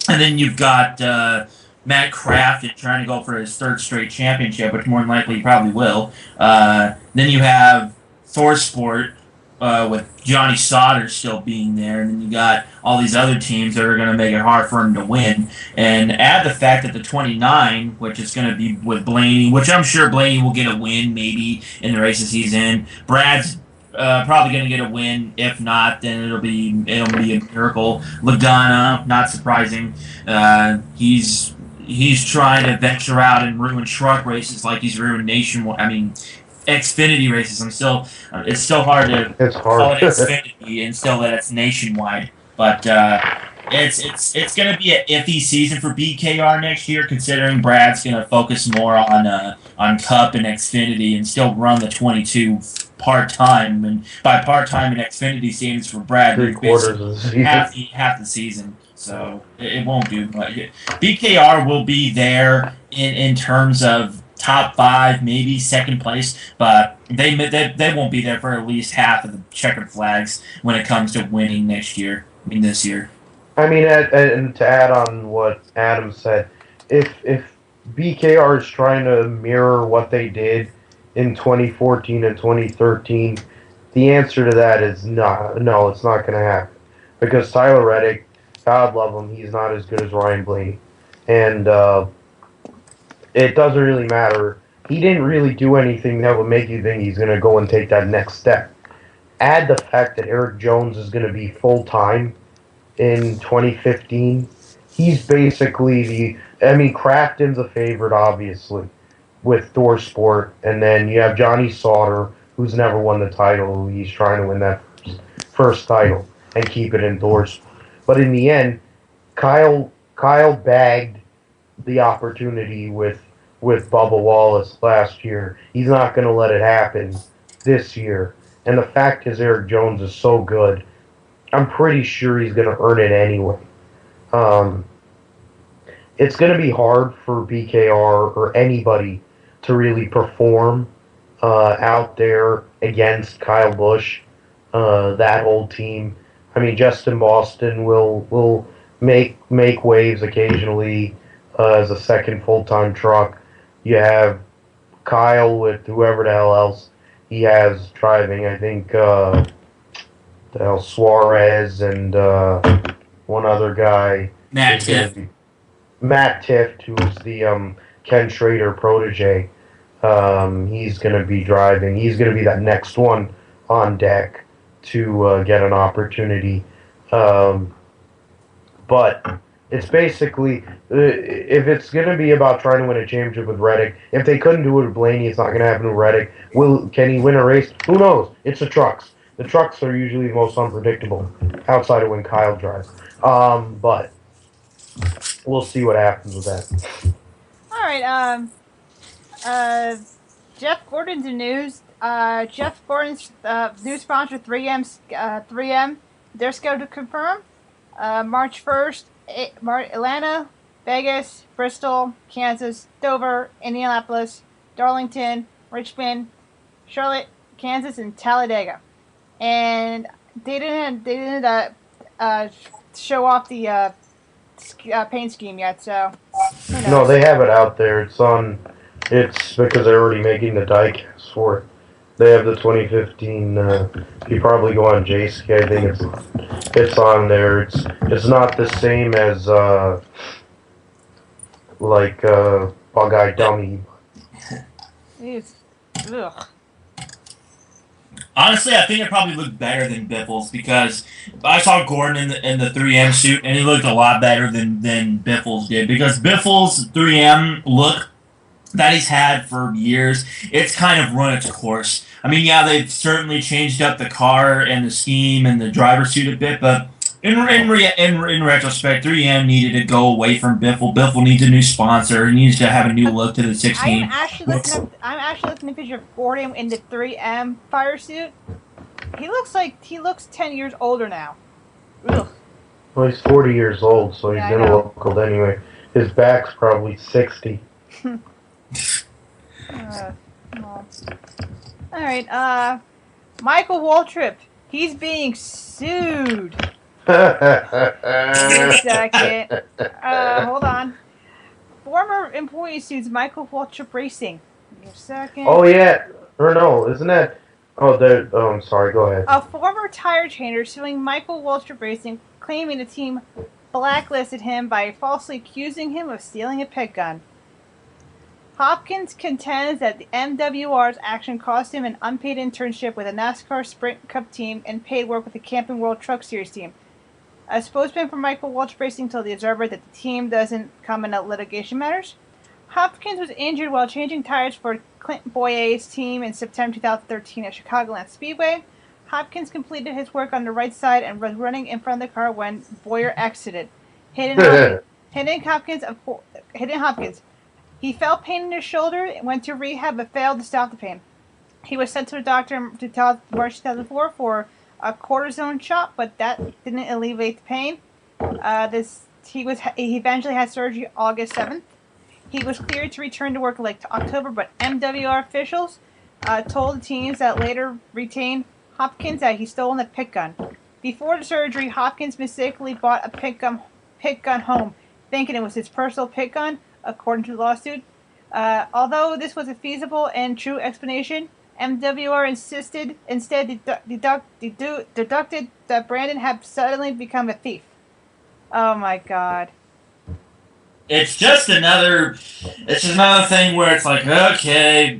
And then you've got Matt Crafton trying to go for his 3rd straight championship, which more than likely he probably will. Then you have ThorSport with Johnny Sauter still being there, and then you got all these other teams that are going to make it hard for him to win. And add the fact that the 29, which is going to be with Blaney, which I'm sure Blaney will get a win maybe in the races he's in. Brad's probably going to get a win. If not, then it'll be a miracle. Lagana, not surprising. He's trying to venture out and ruin truck races like he's ruined Xfinity races. It's still hard to call it Xfinity and still that it's nationwide. But it's going to be an iffy season for BKR next year, considering Brad's going to focus more on Cup and Xfinity and still run the 22 part-time. And by part-time in Xfinity stands for Brad, half the season. So it won't do much. BKR will be there in terms of top 5, maybe second place, but they won't be there for at least half of the checkered flags when it comes to winning this year. I mean, and to add on what Adam said, if BKR is trying to mirror what they did in 2014 and 2013, the answer to that is no, it's not going to happen. Because Tyler Reddick, God love him, he's not as good as Ryan Blaney. And it doesn't really matter. He didn't really do anything that would make you think he's going to go and take that next step. Add the fact that Eric Jones is going to be full-time in 2015. He's basically Crafton's a favorite, obviously, with Thor Sport. And then you have Johnny Sauter, who's never won the title. He's trying to win that first title and keep it indoors. But in the end, Kyle bagged the opportunity with Bubba Wallace last year. He's not going to let it happen this year. And the fact is Eric Jones is so good, I'm pretty sure he's going to earn it anyway. It's going to be hard for BKR or anybody to really perform out there against Kyle Busch, that whole team. I mean, Justin Boston will make waves occasionally as a second full-time truck. You have Kyle with whoever the hell else he has driving. I think Suarez and one other guy. Matt Tiff, who's the Ken Schrader protege. He's going to be driving. He's going to be that next one on deck to get an opportunity. But it's basically, if it's going to be about trying to win a championship with Reddick, if they couldn't do it with Blaney, it's not going to happen with Reddick. Can he win a race? Who knows? It's the trucks. The trucks are usually the most unpredictable outside of when Kyle drives. But we'll see what happens with that. All right. Jeff Gordon's in news. Jeff Gordon's new sponsor, 3M, they're scheduled to confirm March 1st, Atlanta, Vegas, Bristol, Kansas, Dover, Indianapolis, Darlington, Richmond, Charlotte, Kansas, and Talladega. And they didn't show off the paint scheme yet, so who knows? No, they have it out there. It's because they're already making the diecast for it. They have the 2015. You probably go on JSK. I think it's on there. It's not the same as Bug-Eye Dummy. Ugh. honestly, I think it probably looked better than Biffle's because I saw Gordon in the 3M suit and he looked a lot better than Biffle's did because Biffle's 3M look that he's had for years, it's kind of run its course. I mean, yeah, they've certainly changed up the car and the scheme and the driver suit a bit, but in retrospect, 3M needed to go away from Biffle. Biffle needs a new sponsor. He needs to have a new look to the 16. I'm actually looking at the picture of Gordon in the 3M fire suit. He looks 10 years older now. Ugh. Well, he's 40 years old, so he's gonna look old anyway. His back's probably 60. All right, Michael Waltrip. He's being sued. Wait a second. Hold on. Former employee sues Michael Waltrip Racing. Give me a second. Oh, yeah. Or no, isn't that... Oh, I'm sorry. Go ahead. A former tire changer suing Michael Waltrip Racing, claiming the team blacklisted him by falsely accusing him of stealing a pit gun. Hopkins contends that the MWR's action cost him an unpaid internship with a NASCAR Sprint Cup team and paid work with the Camping World Truck Series team. A spokesman for Michael Waltrip Racing told the Observer that the team doesn't comment on litigation matters. Hopkins was injured while changing tires for Clint Boyer's team in September 2013 at Chicagoland Speedway. Hopkins completed his work on the right side and was running in front of the car when Boyer exited, hitting Hopkins. He felt pain in his shoulder and went to rehab but failed to stop the pain. He was sent to a doctor in March 2004 for a cortisone shot, but that didn't alleviate the pain. He eventually had surgery August 7th. He was cleared to return to work in late October, but MWR officials told the teams that later retained Hopkins that he stolen a pick gun. Before the surgery, Hopkins mistakenly bought a pick gun home, thinking it was his personal pick gun, according to the lawsuit. Although this was a feasible and true explanation, MWR instead deducted that Brandon had suddenly become a thief. Oh my God. It's just another thing where it's like, okay,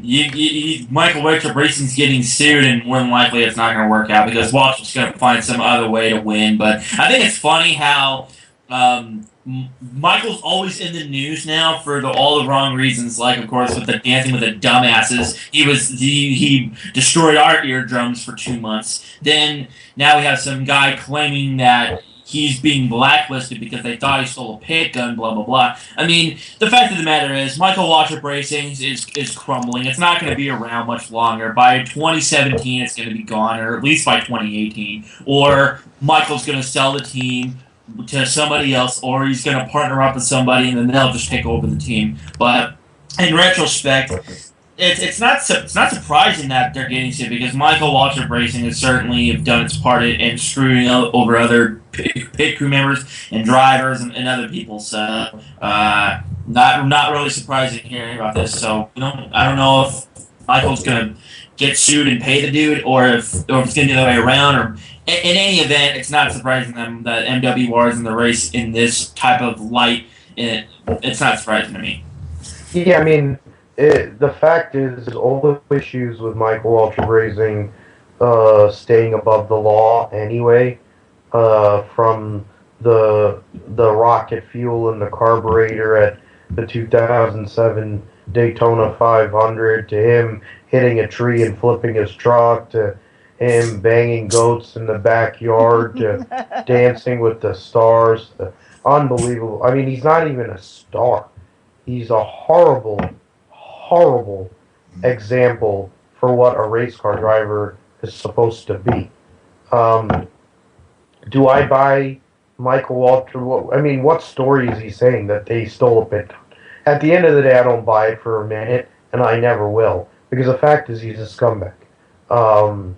Michael Waltrip Racing's getting sued, and more than likely it's not going to work out because Waltrip's going to find some other way to win. But I think it's funny how Michael's always in the news now for all the wrong reasons. Like, of course, with the Dancing with the Dumbasses, he destroyed our eardrums for 2 months. Then now we have some guy claiming that he's being blacklisted because they thought he stole a pit gun, blah, blah, blah. I mean, the fact of the matter is, Michael Waltrip Racing is crumbling. It's not going to be around much longer. By 2017, it's going to be gone, or at least by 2018. Or Michael's going to sell the team to somebody else, or he's going to partner up with somebody, and then they'll just take over the team. But in retrospect, it's not surprising that they're getting sued because Michael Waltrip Racing has certainly done its part in screwing over other pit crew members and drivers and other people. So not really surprising hearing about this. So I don't know if Michael's gonna get sued and pay the dude, or if it's gonna be the other way around. Or in any event, it's not surprising them that MWR is in the race in this type of light. It's not surprising to me. Yeah, I mean. The fact is, all the issues with Michael Waltrip Racing staying above the law anyway, from the rocket fuel in the carburetor at the 2007 Daytona 500, to him hitting a tree and flipping his truck, to him banging goats in the backyard, to Dancing with the Stars. Unbelievable. I mean, he's not even a star. He's a horrible example for what a race car driver is supposed to be. Do I buy Michael Waltrip? I mean, what story is he saying that they stole a pit gun? At the end of the day, I don't buy it for a minute, and I never will, because the fact is he's a scumbag. I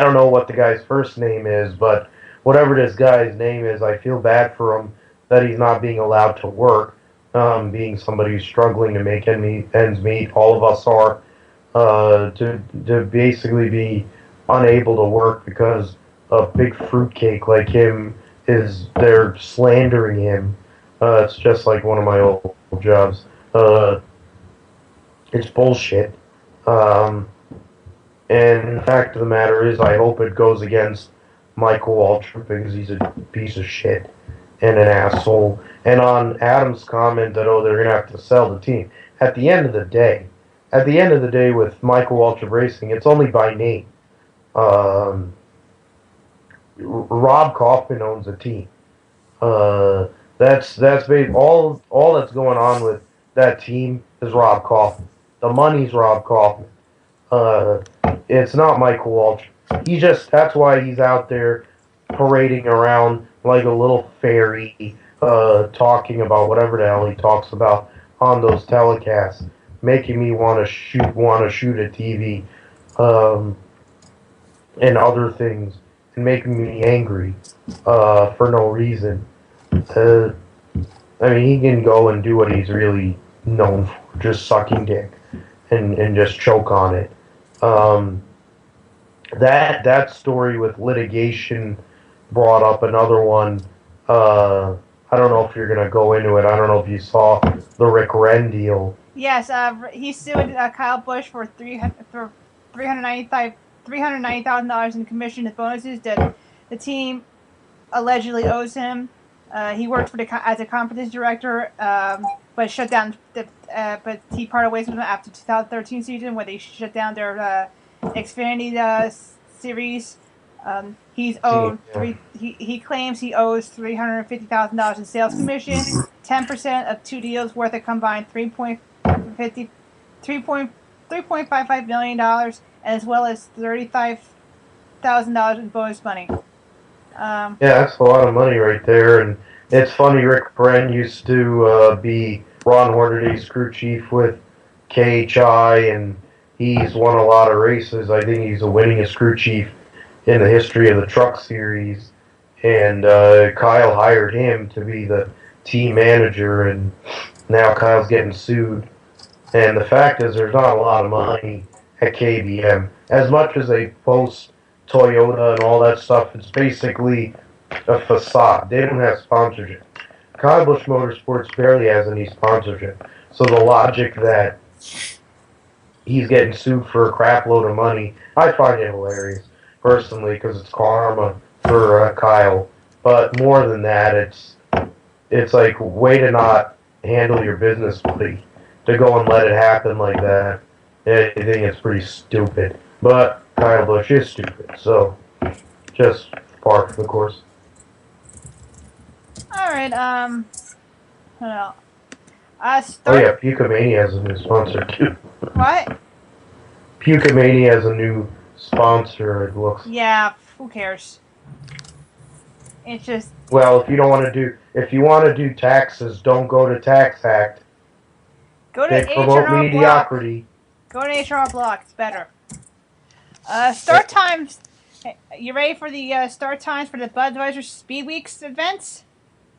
don't know what the guy's first name is, but whatever this guy's name is, I feel bad for him that he's not being allowed to work. Being somebody who's struggling to make ends meet, all of us are, to basically be unable to work because a big fruitcake like him they're slandering him. It's just like one of my old jobs. It's bullshit. And the fact of the matter is, I hope it goes against Michael Waltrip because he's a piece of shit and an asshole. And on Adam's comment that, they're going to have to sell the team. At the end of the day with Michael Waltrip Racing, it's only by name. Rob Kaufman owns a team. That's basically all that's going on with that team is Rob Kaufman. The money's Rob Kaufman. It's not Michael Waltrip. That's why he's out there parading around like a little fairy, talking about whatever the hell he talks about on those telecasts, making me want to shoot a TV, and other things, and making me angry, for no reason. I mean, he can go and do what he's really known for, just sucking dick, and just choke on it. That story with litigation brought up another one. I don't know if you're gonna go into it. I don't know if you saw the Rick Wren deal. Yes, he sued Kyle Busch for $390,000 in commission and bonuses that the team allegedly owes him. He worked as a competition director, but shut down. But he parted ways with him after 2013 season, where they shut down their Xfinity series. He's owed he claims he owes $350,000 in sales commission, 10% of two deals worth a combined $3.55 million, as well as $35,000 in bonus money. Yeah, that's a lot of money right there. And it's funny, Rick Wren used to be Ron Hornaday's crew chief with KHI, and he's won a lot of races. I think he's the winningest crew chief in the history of the Truck Series. And Kyle hired him to be the team manager, and now Kyle's getting sued. And the fact is, there's not a lot of money at KBM. As much as they post Toyota and all that stuff, it's basically a facade. They don't have sponsorship. Kyle Busch Motorsports barely has any sponsorship. So the logic that he's getting sued for a crap load of money, I find it hilarious, personally, because it's karma for Kyle. But more than that, it's like, way to not handle your business, buddy, to go and let it happen like that. I think it's pretty stupid. But Kyle Busch is stupid, so just par for the course. Alright, what else? Oh yeah, Pucamania has a new sponsor too. What? Pucamania has a new sponsor, it looks. Yeah, who cares? It's just... Well, if you want to do taxes, don't go to Tax Act. Go to They promote H&R Block. mediocrity. Go to H&R Block, it's better. Start times. You ready for the start times for the Budweiser Speed Weeks events?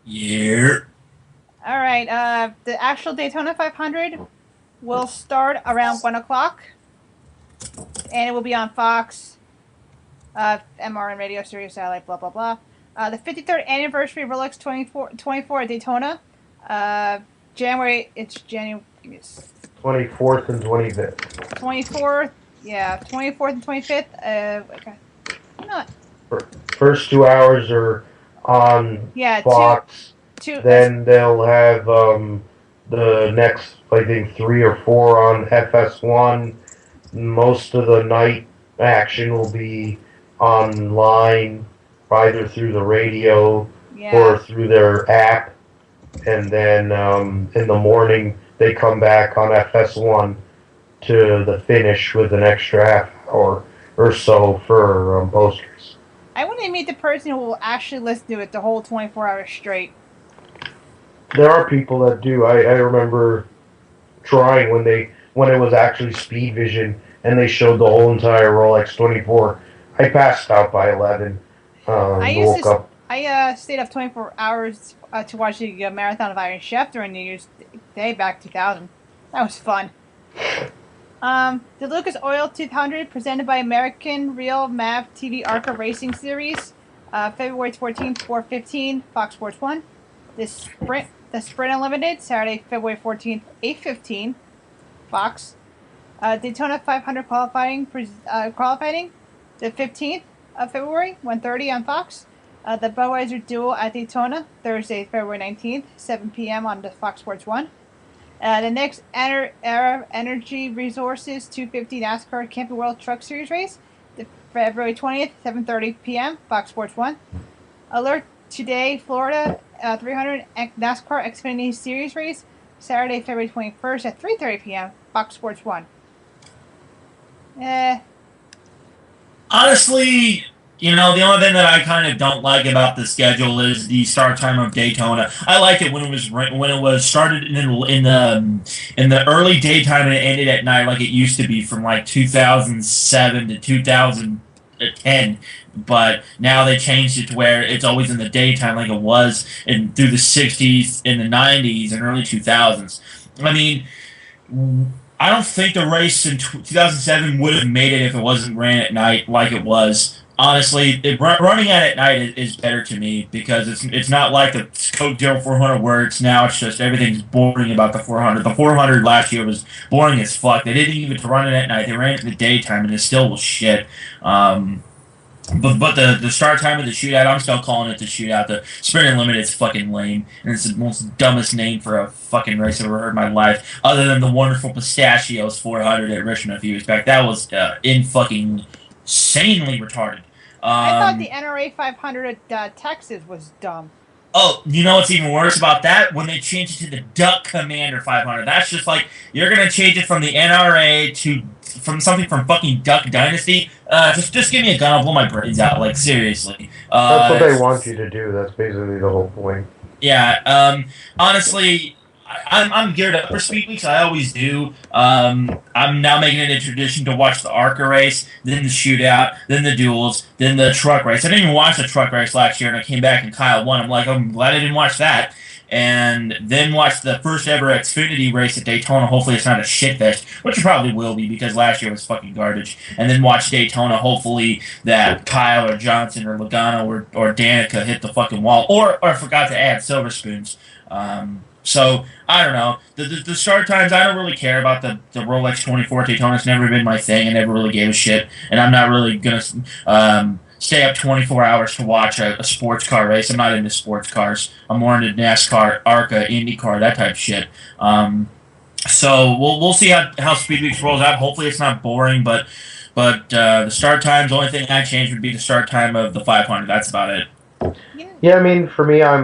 Yeah. Alright, the actual Daytona 500 will start around 1 o'clock. And it will be on Fox, MRN Radio, Sirius Satellite, blah, blah, blah. The 53rd anniversary of Rolex 24 at Daytona. January 24th and 25th. 24th, yeah, 24th and 25th. Okay. Why not? First 2 hours are on Fox. Then they'll have the next, I think, 3 or 4 on FS1. Most of the night action will be online, either through the radio or through their app. And then in the morning, they come back on FS1 to the finish with an extra half hour or so for posters. I want to meet the person who will actually listen to it the whole 24 hours straight. There are people that do. I remember trying when it was actually Speed Vision and they showed the whole entire Rolex 24. I passed out by 11. Woke up. I stayed up 24 hours to watch the Marathon of Iron Chef during New Year's Day back 2000. That was fun. The Lucas Oil 200 presented by American Real Mav TV ARCA Racing Series, February 14th, 4:15, Fox Sports 1. The Sprint Unlimited, Saturday, February 14th, 8:15, Fox. Daytona 500 qualifying, the 15th of February, 1:30 on Fox. The Budweiser Duel at Daytona, Thursday, February 19th, 7 p.m. on the Fox Sports 1. The next Energy Resources 250 NASCAR Camping World Truck Series race, February 20th, 7:30 p.m., Fox Sports 1. Alert Today, Florida 300 NASCAR Xfinity Series race, Saturday, February 21st at 3:30 p.m., Fox Sports 1. Honestly, the only thing that I kind of don't like about the schedule is the start time of Daytona. I liked it when it was started in the early daytime and it ended at night like it used to be from like 2007 to 2010. But now they changed it to where it's always in the daytime like it was through the 60s, in the 90s, and early 2000s. I mean, I don't think the race in 2007 would have made it if it wasn't ran at night like it was. Honestly, running at night is better to me because it's not like the Coke Zero 400 where it's now it's just everything's boring about the 400. The 400 last year was boring as fuck. They didn't even run it at night. They ran it in the daytime and it still was shit. But the start time of the shootout, I'm still calling it the shootout. The Sprint Unlimited is fucking lame, and it's the most dumbest name for a fucking race I've ever heard in my life, other than the wonderful Pistachios 400 at Richmond a few years back. That was insanely retarded. I thought the NRA 500 at Texas was dumb. Oh, you know what's even worse about that? When they changed it to the Duck Commander 500. That's just like, you're going to change it from the NRA from something from fucking Duck Dynasty. Just give me a gun, I'll blow my brains out, like, seriously. That's what they want you to do, that's basically the whole point. Yeah, honestly, I'm geared up for Speed Weeks. I always do. I'm now making it a tradition to watch the ARCA race, then the shootout, then the duels, then the truck race. I didn't even watch the truck race last year, and I came back and Kyle won. I'm like, I'm glad I didn't watch that. And then watch the first ever Xfinity race at Daytona. Hopefully it's not a shitfest, which it probably will be because last year was fucking garbage. And then watch Daytona. Hopefully that Kyle or Johnson or Logano or Danica hit the fucking wall, or forgot to add silver spoons. So I don't know. The start times, I don't really care about the Rolex 24 Daytona. It's never been my thing. I never really gave a shit, and I'm not really gonna stay up 24 hours to watch a sports car race. I'm not into sports cars. I'm more into NASCAR, ARCA, IndyCar, that type of shit. So we'll see how Speed Weeks rolls out. Hopefully it's not boring, but the start times, the only thing I change would be the start time of the 500. That's about it. Yeah, I mean, for me, I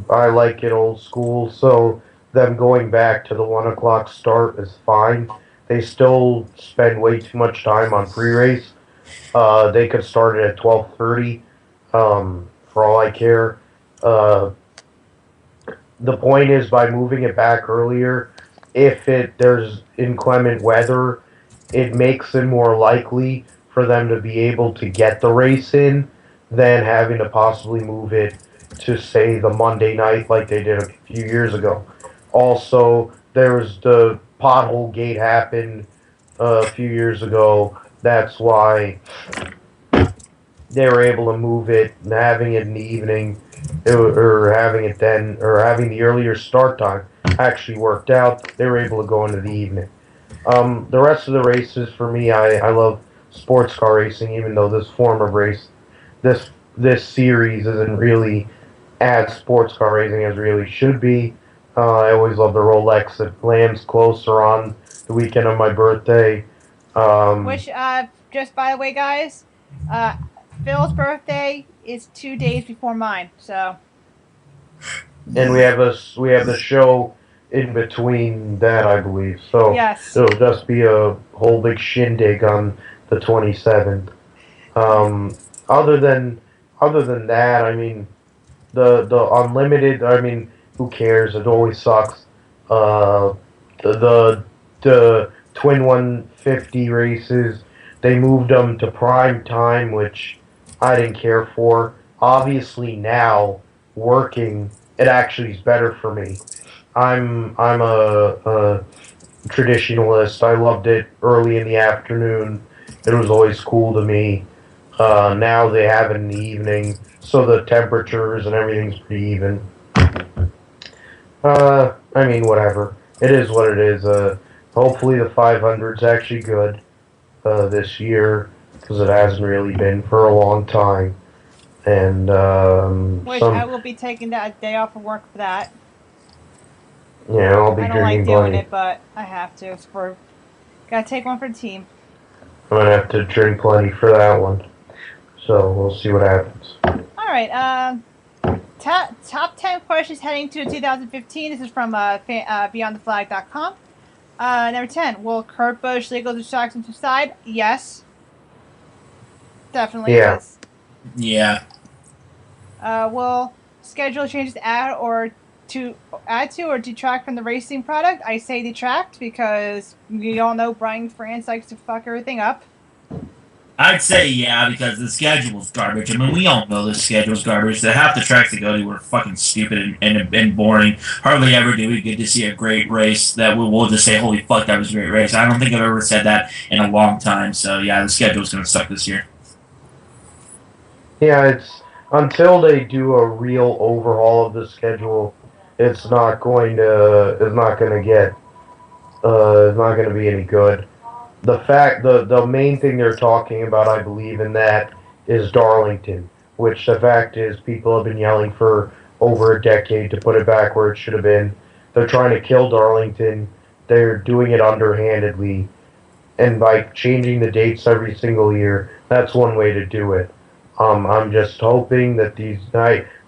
like it old school, so them going back to the 1 o'clock start is fine. They still spend way too much time on pre-race. They could start it at 12:30, for all I care. The point is, by moving it back earlier, if there's inclement weather, it makes it more likely for them to be able to get the race in than having to possibly move it to, say, the Monday night like they did a few years ago. Also, there's the pothole gate happened a few years ago. That's why they were able to move it, and having it in the evening, or having it then, or having the earlier start time actually worked out. They were able to go into the evening. The rest of the races, for me, I love sports car racing, even though this form of race, this series isn't really as sports car racing as really should be. I always love the Rolex that lands closer on the weekend of my birthday. Which, just by the way, guys, Phil's birthday is 2 days before mine, so. And we have the show in between that, I believe. So yes. It'll just be a whole big shindig on the 27th. Other than that, I mean, the unlimited, I mean, who cares? It always sucks. The Twin 150 races, they moved them to prime time, which I didn't care for. Obviously now, working, it actually is better for me. I'm a traditionalist. I loved it early in the afternoon. It was always cool to me. Now they have it in the evening, so the temperatures and everything's pretty even. I mean, whatever. It is what it is. Hopefully the 500's actually good this year, because it hasn't really been for a long time. And which I will be taking that day off of work for that. Yeah, I'll be I don't drinking like doing plenty. it, but I have to. Gotta take one for the team. I'm gonna have to drink plenty for that one. So we'll see what happens. All right. Top 10 questions heading to 2015. This is from BeyondTheFlag.com. Number 10. Will Kurt Busch legal distractions aside? Yes. Definitely Yeah. yes. Yeah. Will schedule changes add to or detract from the racing product? I say detract because we all know Brian France likes to fuck everything up. I'd say yeah, because the schedule's garbage. I mean, we all know the schedule's garbage. The half the tracks to go to are fucking stupid and boring. Hardly ever do we get to see a great race that we'll just say, holy fuck, that was a great race. I don't think I've ever said that in a long time. So yeah, the schedule's going to suck this year. Yeah, it's until they do a real overhaul of the schedule, it's not going to be any good. The main thing they're talking about, I believe, in that is Darlington, which the fact is people have been yelling for over a decade to put it back where it should have been. They're trying to kill Darlington. They're doing it underhandedly, and by changing the dates every single year, that's one way to do it. I'm just hoping that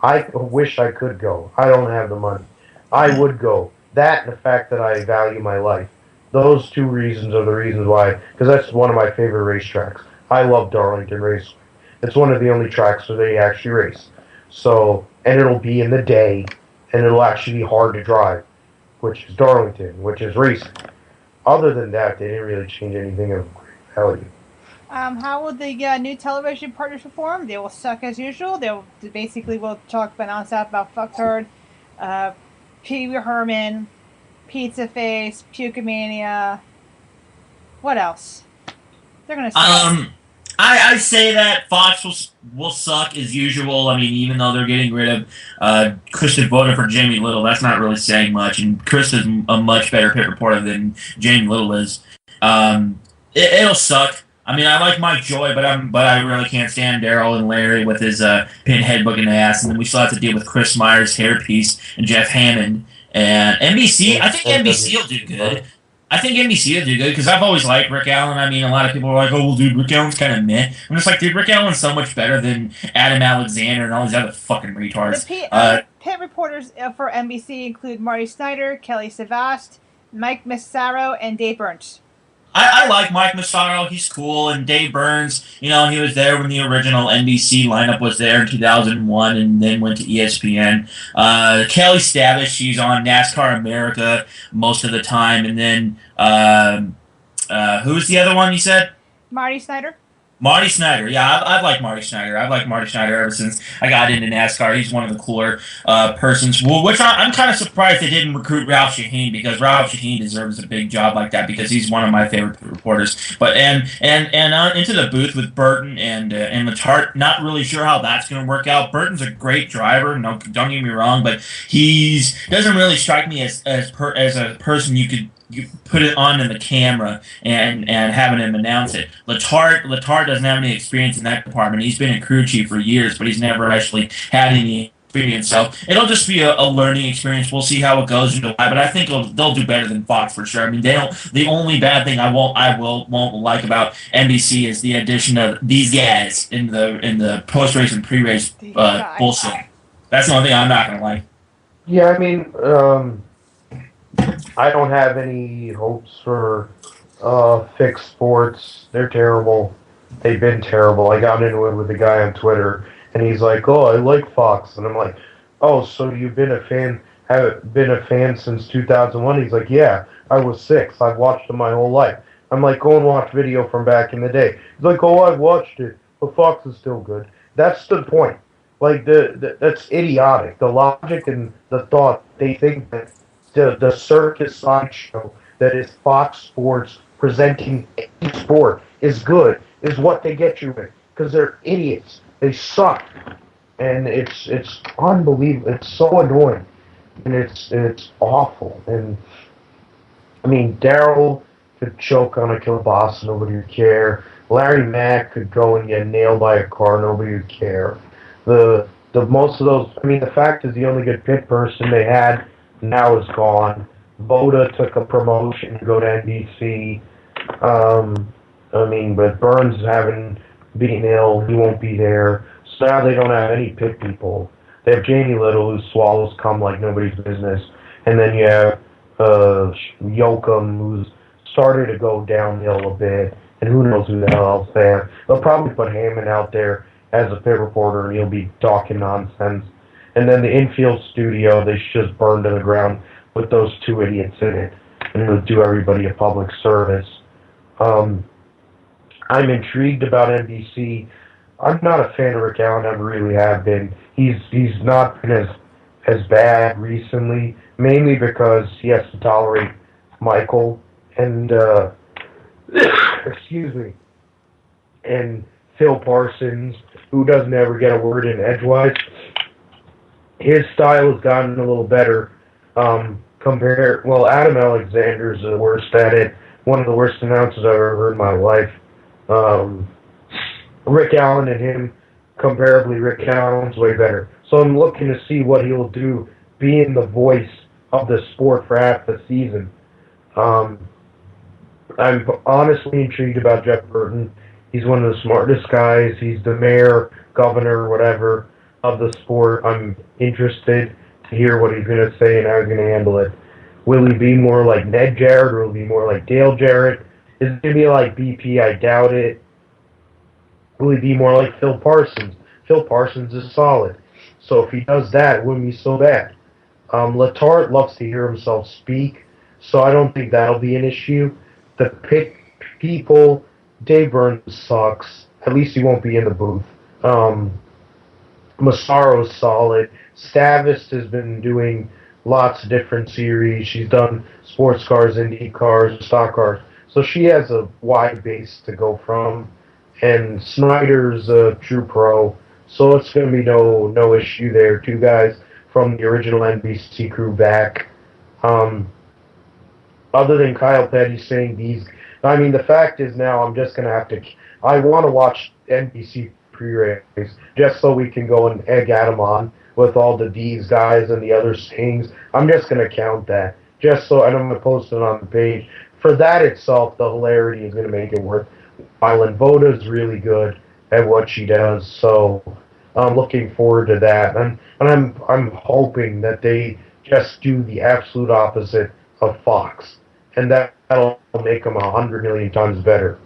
I wish I could go. I don't have the money. I would go. That and the fact that I value my life. Those two reasons are the reasons why, because that's one of my favorite racetracks. I love Darlington Raceway. It's one of the only tracks where they actually race. So, and it'll be in the day, and it'll actually be hard to drive, which is Darlington, which is racing. Other than that, they didn't really change anything of great value. How will the new television partners perform? They will suck as usual. They'll basically will talk about nonstop about Fucktard, Pee Wee Herman, Pizza Face, Pukemania. What else? They're gonna suck. I say that Fox will suck as usual. I mean, even though they're getting rid of Chris voted for Jamie Little, that's not really saying much. And Chris is a much better pit reporter than Jamie Little is. It'll suck. I mean, I like Mike Joy, but I really can't stand Daryl and Larry with his pinhead book in the ass, and then we still have to deal with Chris Myers, Hairpiece, and Jeff Hammond. And NBC, I think NBC will do good. I think NBC will do good because I've always liked Rick Allen. I mean, a lot of people are like, "Oh, well, dude, Rick Allen's kind of meh." I'm just like, dude, Rick Allen's so much better than Adam Alexander and all these other fucking retards. The pit reporters for NBC include Marty Snyder, Kelly Savast, Mike Massaro, and Dave Burns. I like Mike Massaro. He's cool. And Dave Burns, he was there when the original NBC lineup was there in 2001 and then went to ESPN. Kelly Stavish, she's on NASCAR America most of the time. And then, who's the other one you said? Marty Snyder. Marty Snyder, yeah, I've liked Marty Snyder. I've liked Marty Snyder ever since I got into NASCAR. He's one of the cooler persons. Well, which I'm kind of surprised they didn't recruit Ralph Shaheen because Ralph Shaheen deserves a big job like that because he's one of my favorite reporters. But and into the booth with Burton and Letarte. Not really sure how that's going to work out. Burton's a great driver. No, don't get me wrong, but doesn't really strike me as a person you put it on in the camera and having him announce it. Letarte doesn't have any experience in that department. He's been a crew chief for years, but he's never actually had any experience. So it'll just be a learning experience. We'll see how it goes in July, but I think they'll do better than Fox for sure. I mean, the only bad thing I won't like about NBC is the addition of these guys in the post race and pre race bullshit. That's the only thing I'm not gonna like. Yeah, I mean, I don't have any hopes for fixed sports. They're terrible. They've been terrible. I got into it with a guy on Twitter, and he's like, "Oh, I like Fox," and I'm like, "Oh, so you've been a fan? Have been a fan since 2001?" He's like, "Yeah, I was 6. I've watched them my whole life." I'm like, "Go and watch video from back in the day." He's like, "Oh, I've watched it, but Fox is still good." That's the point. Like that's idiotic. The logic and the thought. They think that the circus sideshow that is Fox Sports presenting any sport is good, is what they get you with. Because they're idiots. They suck. And it's unbelievable. It's so annoying. And it's awful. And, I mean, Daryl could choke on a kielbasa, nobody would care. Larry Mack could go and get nailed by a car, nobody would care. The most of those, I mean, the fact is the only good pit person they had now is gone. Voda took a promotion to go to NBC. I mean, but Burns having been ill, he won't be there. So now they don't have any pit people. They have Jamie Little, who swallows cum like nobody's business. And then you have Yoakum, who's started to go downhill a bit. And who knows who the hell else they have. They'll probably put Hammond out there as a pit reporter, and he'll be talking nonsense. And then the infield studio, they should just burn to the ground with those 2 idiots in it. And it'll do everybody a public service. I'm intrigued about NBC. I'm not a fan of Rick Allen, never really have been. He's not been as bad recently, mainly because he has to tolerate Michael and excuse me, and Phil Parsons, who doesn't ever get a word in edgewise. His style has gotten a little better. Adam Alexander's the worst at it. One of the worst announcers I've ever heard in my life. Rick Allen and him, comparably, Rick Allen's way better. So I'm looking to see what he'll do, being the voice of the sport for half the season. I'm honestly intrigued about Jeff Burton. He's one of the smartest guys. He's the mayor, governor, whatever, of the sport. I'm interested to hear what he's going to say and how he's going to handle it. Will he be more like Ned Jarrett, or will he be more like Dale Jarrett? Is it going to be like BP? I doubt it. Will he be more like Phil Parsons? Phil Parsons is solid. So if he does that, it wouldn't be so bad. Letarte loves to hear himself speak, so I don't think that'll be an issue. The pick people, Dave Burns sucks. At least he won't be in the booth. Massaro's solid. Stavist has been doing lots of different series. She's done sports cars, Indy cars, stock cars. So she has a wide base to go from. And Snyder's a true pro. So it's going to be no issue there. Two guys from the original NBC crew back. Other than Kyle Petty saying these... I mean, the fact is now I'm just going to have to... I want to watch NBC pre-race just so we can go and egg Adam on with all these guys and the other sayings. I'm just going to count that. Just so... And I'm going to post it on the page. For that itself, the hilarity is going to make it worthwhile. And Voda's really good at what she does. So I'm looking forward to that. And I'm hoping that they just do the absolute opposite of Fox. And that'll make them 100 million times better.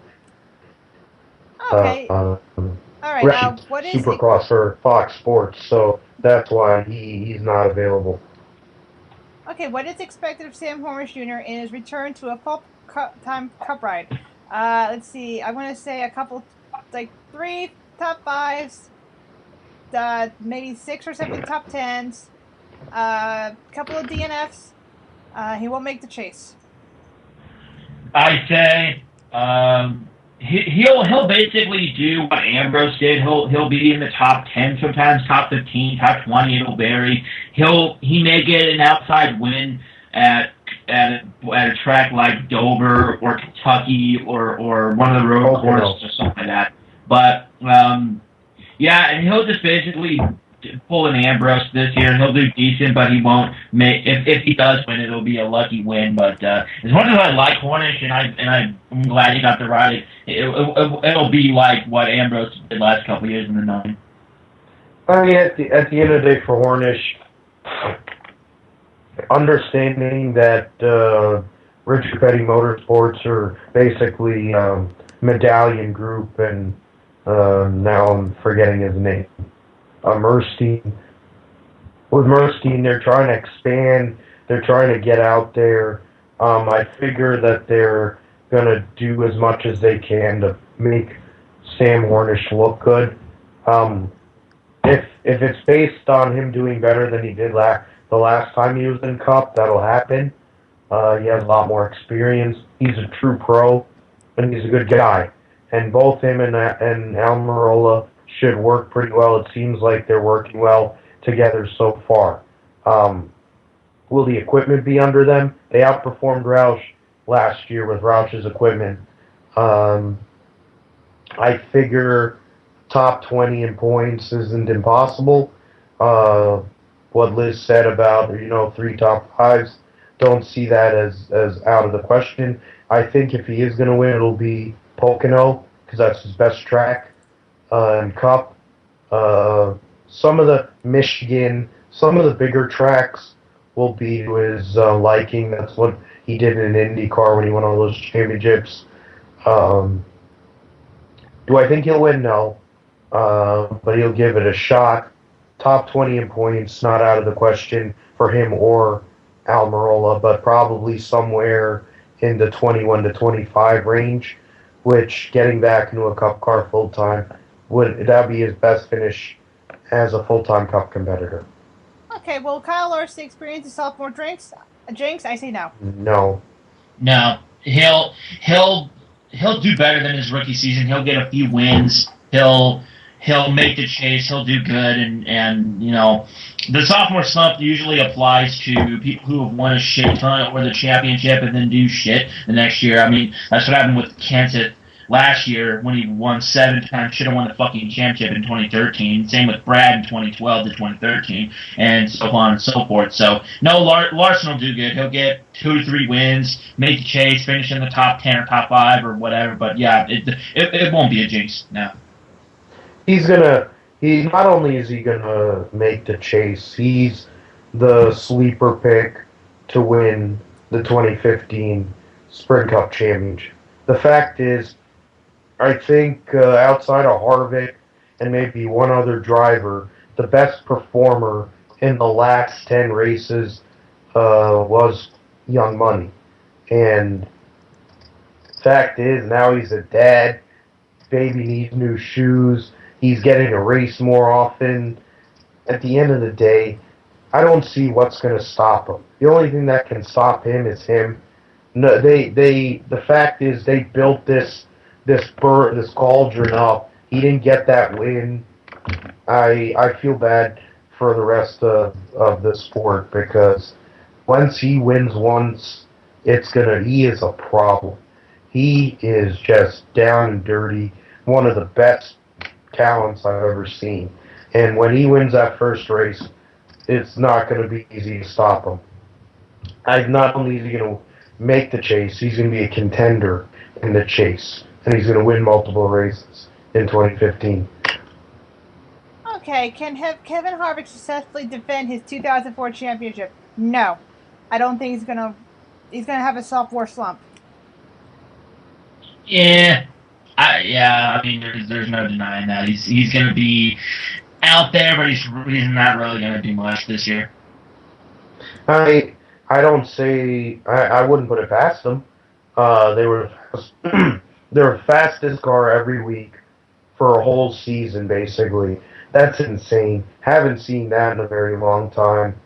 Okay. All right. What is Supercross for Fox Sports, so that's why he's not available. Okay, what is expected of Sam Hornish Jr. in his return to a full-time Cup ride? Let's see. I want to say a couple, like 3 top 5s, maybe 6 or 7 top 10s, a couple of DNFs. He won't make the chase. I'd say he'll basically do what Ambrose did. He'll be in the top 10 sometimes, top 15, top 20. It'll vary. He may get an outside win at a track like Dover or Kentucky or one of the road courses or something like that. But yeah, and he'll just basically pull an Ambrose this year. He'll do decent, but he won't make. If he does win, it'll be a lucky win. But as much as I like Hornish, and I'm glad he got the ride, it'll be like what Ambrose did last couple of years in the 9. I mean, at the end of the day, for Hornish, understanding that Richard Petty Motorsports are basically Medallion Group, and now I'm forgetting his name. Merstein. With Merstein, they're trying to expand. They're trying to get out there. I figure that they're going to do as much as they can to make Sam Hornish look good. If it's based on him doing better than he did the last time he was in Cup, that'll happen. He has a lot more experience. He's a true pro, and he's a good guy. And both him and Almirola should work pretty well. It seems like they're working well together so far. Will the equipment be under them? They outperformed Roush last year with Roush's equipment. I figure top 20 in points isn't impossible. What Liz said about 3 top 5s, don't see that as out of the question. I think if he is going to win, it'll be Pocono, because that's his best track. And Cup, some of the Michigan, some of the bigger tracks will be to his liking. That's what he did in an IndyCar when he won all those championships. Do I think he'll win? No. But he'll give it a shot. Top 20 in points, not out of the question for him or Almirola, but probably somewhere in the 21 to 25 range, which getting back into a Cup car full-time, that'd be his best finish as a full-time Cup competitor. Okay, will Kyle Larson experience a sophomore jinx? I say no. No. No. He'll do better than his rookie season. He'll get a few wins. He'll make the chase. He'll do good, and the sophomore slump usually applies to people who have won a shit ton or the championship and then do shit the next year. I mean, that's what happened with Kenseth last year when he won 7 times, should have won the fucking championship in 2013. Same with Brad in 2012 to 2013, and so on and so forth. So, no, Larson will do good. He'll get 2 or 3 wins, make the chase, finish in the top 10 or top 5 or whatever. But yeah, it won't be a jinx. No. Not only is he gonna make the chase, he's the sleeper pick to win the 2015 Sprint Cup Championship. The fact is, I think outside of Harvick and maybe one other driver, the best performer in the last 10 races was Young Money. And fact is, now he's a dad. Baby needs new shoes. He's getting to race more often. At the end of the day, I don't see what's going to stop him. The only thing that can stop him is him. No, the fact is they built this cauldron up. He didn't get that win. I feel bad for the rest of the sport because once he wins once, he is a problem. He is just down and dirty, one of the best talents I've ever seen. And when he wins that first race, it's not going to be easy to stop him. Not only is he going to make the chase, he's going to be a contender in the chase. And he's going to win multiple races in 2015. Okay, can Kevin Harvick successfully defend his 2004 championship? No. I don't think he's gonna have a sophomore slump. Yeah. I mean, there's no denying that. He's going to be out there, but he's not really going to do much this year. I don't say I wouldn't put it past them. They were fastest car every week for a whole season, basically. That's insane. Haven't seen that in a very long time.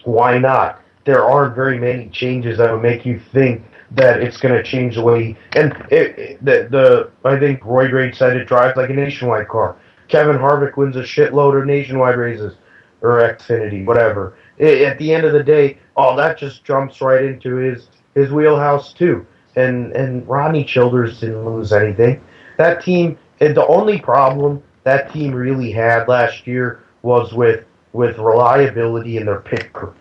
Why not? There aren't very many changes that would make you think that it's going to change the way. And I think Roy Grade said it drives like a nationwide car. Kevin Harvick wins a shitload of nationwide races or Xfinity, whatever. At the end of the day, that just jumps right into his wheelhouse too. And Rodney Childers didn't lose anything. That team, the only problem that team really had last year was with reliability in their pit crew.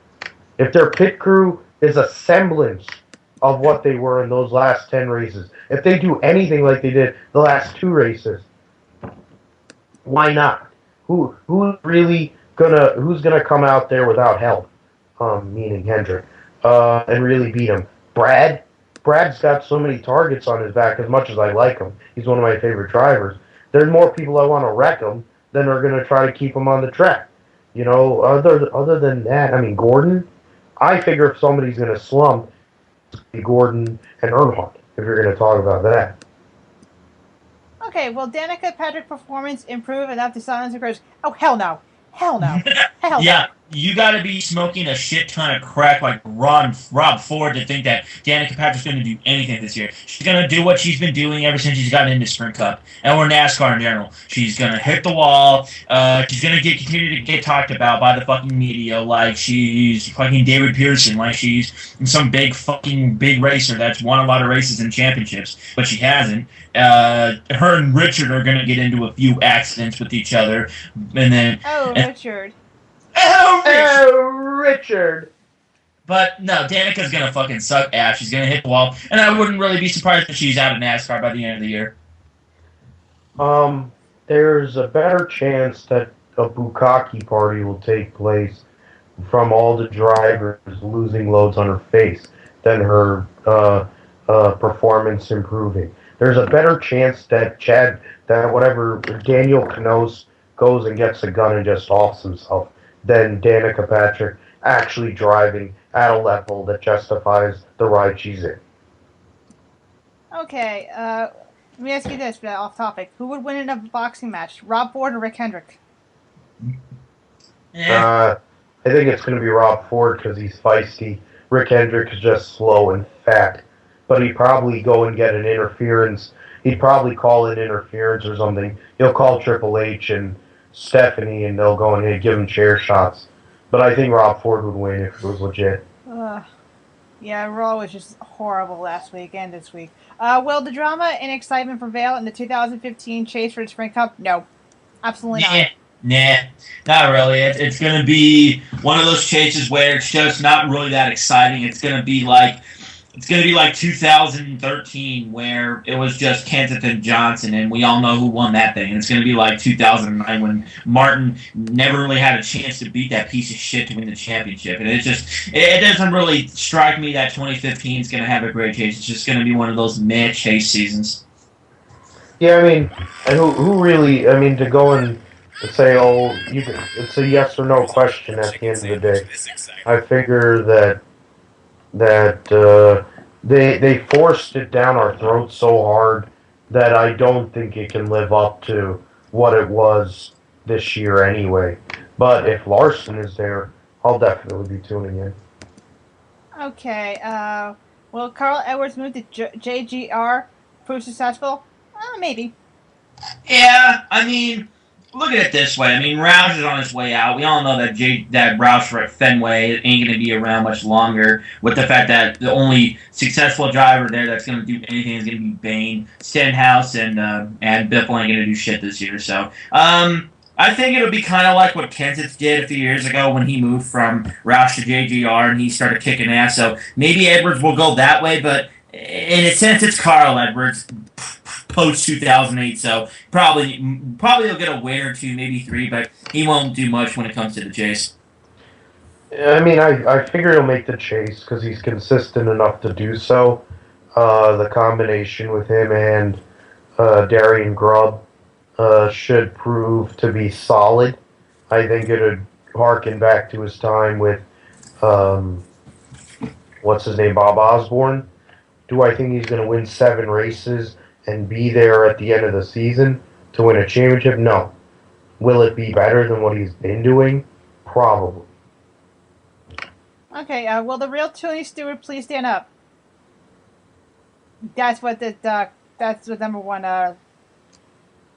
If their pit crew is a semblance of what they were in those last 10 races, if they do anything like they did the last 2 races, why not? Who's gonna come out there without help? Meaning Hendrick, and really beat him. Brad's got so many targets on his back. As much as I like him, he's one of my favorite drivers. There's more people I want to wreck him than are going to try to keep him on the track. Other than that, I mean, Gordon, I figure if somebody's going to slump, it's going to be Gordon and Earnhardt, if you're going to talk about that. Okay, will Danica Patrick's performance improve enough to silence the critics? Oh, hell no. Hell no. Hell yeah, you got to be smoking a shit ton of crack like Rob Ford to think that Danica Patrick's going to do anything this year. She's going to do what she's been doing ever since she's gotten into Sprint Cup or NASCAR in general. She's going to hit the wall. She's going to continue to get talked about by the fucking media like she's fucking David Pearson, like she's some big racer that's won a lot of races and championships, but she hasn't. Her and Richard are going to get into a few accidents with each other, and then Richard. Richard. But no, Danica's gonna fucking suck ass. She's gonna hit the wall, and I wouldn't really be surprised if she's out of NASCAR by the end of the year. There's a better chance that a bukkake party will take place from all the drivers losing loads on her face than her performance improving. There's a better chance that Daniel Canoes goes and gets a gun and just offs himself than Danica Patrick actually driving at a level that justifies the ride she's in. Okay, let me ask you this, off topic. Who would win in a boxing match, Rob Ford or Rick Hendrick? I think it's going to be Rob Ford because he's feisty. Rick Hendrick is just slow and fat. But he'd probably go and get an interference. He'd probably call it interference or something. He'll call Triple H and Stephanie, and they'll go and give him chair shots. But I think Rob Ford would win if it was legit. Yeah, Raw was just horrible last week and this week. Will the drama and excitement prevail in the 2015 chase for the Sprint Cup? No. Absolutely not. Nah, not really. It's going to be one of those chases where it's just not really that exciting. It's going to be like 2013 where it was just Kensington Johnson, and we all know who won that thing. And it's going to be like 2009 when Martin never really had a chance to beat that piece of shit to win the championship. And it doesn't really strike me that 2015 is going to have a great chase. It's just going to be one of those mad chase seasons. Yeah, I mean, and who really, I mean, to go and say, oh, it's a yes or no question at the end of the day. I figure that they forced it down our throats so hard that I don't think it can live up to what it was this year anyway. But if Larson is there, I'll definitely be tuning in. Okay. Will Carl Edwards move to JGR prove successful? Maybe. Yeah, I mean, look at it this way. I mean, Roush is on his way out. We all know that that Roush at Fenway ain't going to be around much longer. With the fact that the only successful driver there that's going to do anything is going to be Bain, Stenhouse, and Biffle ain't going to do shit this year. So, I think it'll be kind of like what Kenseth did a few years ago when he moved from Roush to JGR and he started kicking ass. So maybe Edwards will go that way, but in a sense, it's Carl Edwards post 2008. So probably he'll get a win or two, maybe three, but he won't do much when it comes to the chase. I mean, I figure he'll make the chase because he's consistent enough to do so. The combination with him and Darian Grubb should prove to be solid. I think it would harken back to his time with, what's his name, Bob Osborne. Do I think he's going to win 7 races and be there at the end of the season to win a championship? No. Will it be better than what he's been doing? Probably. Okay. Will the real Tony Stewart please stand up? That's what that's the number one.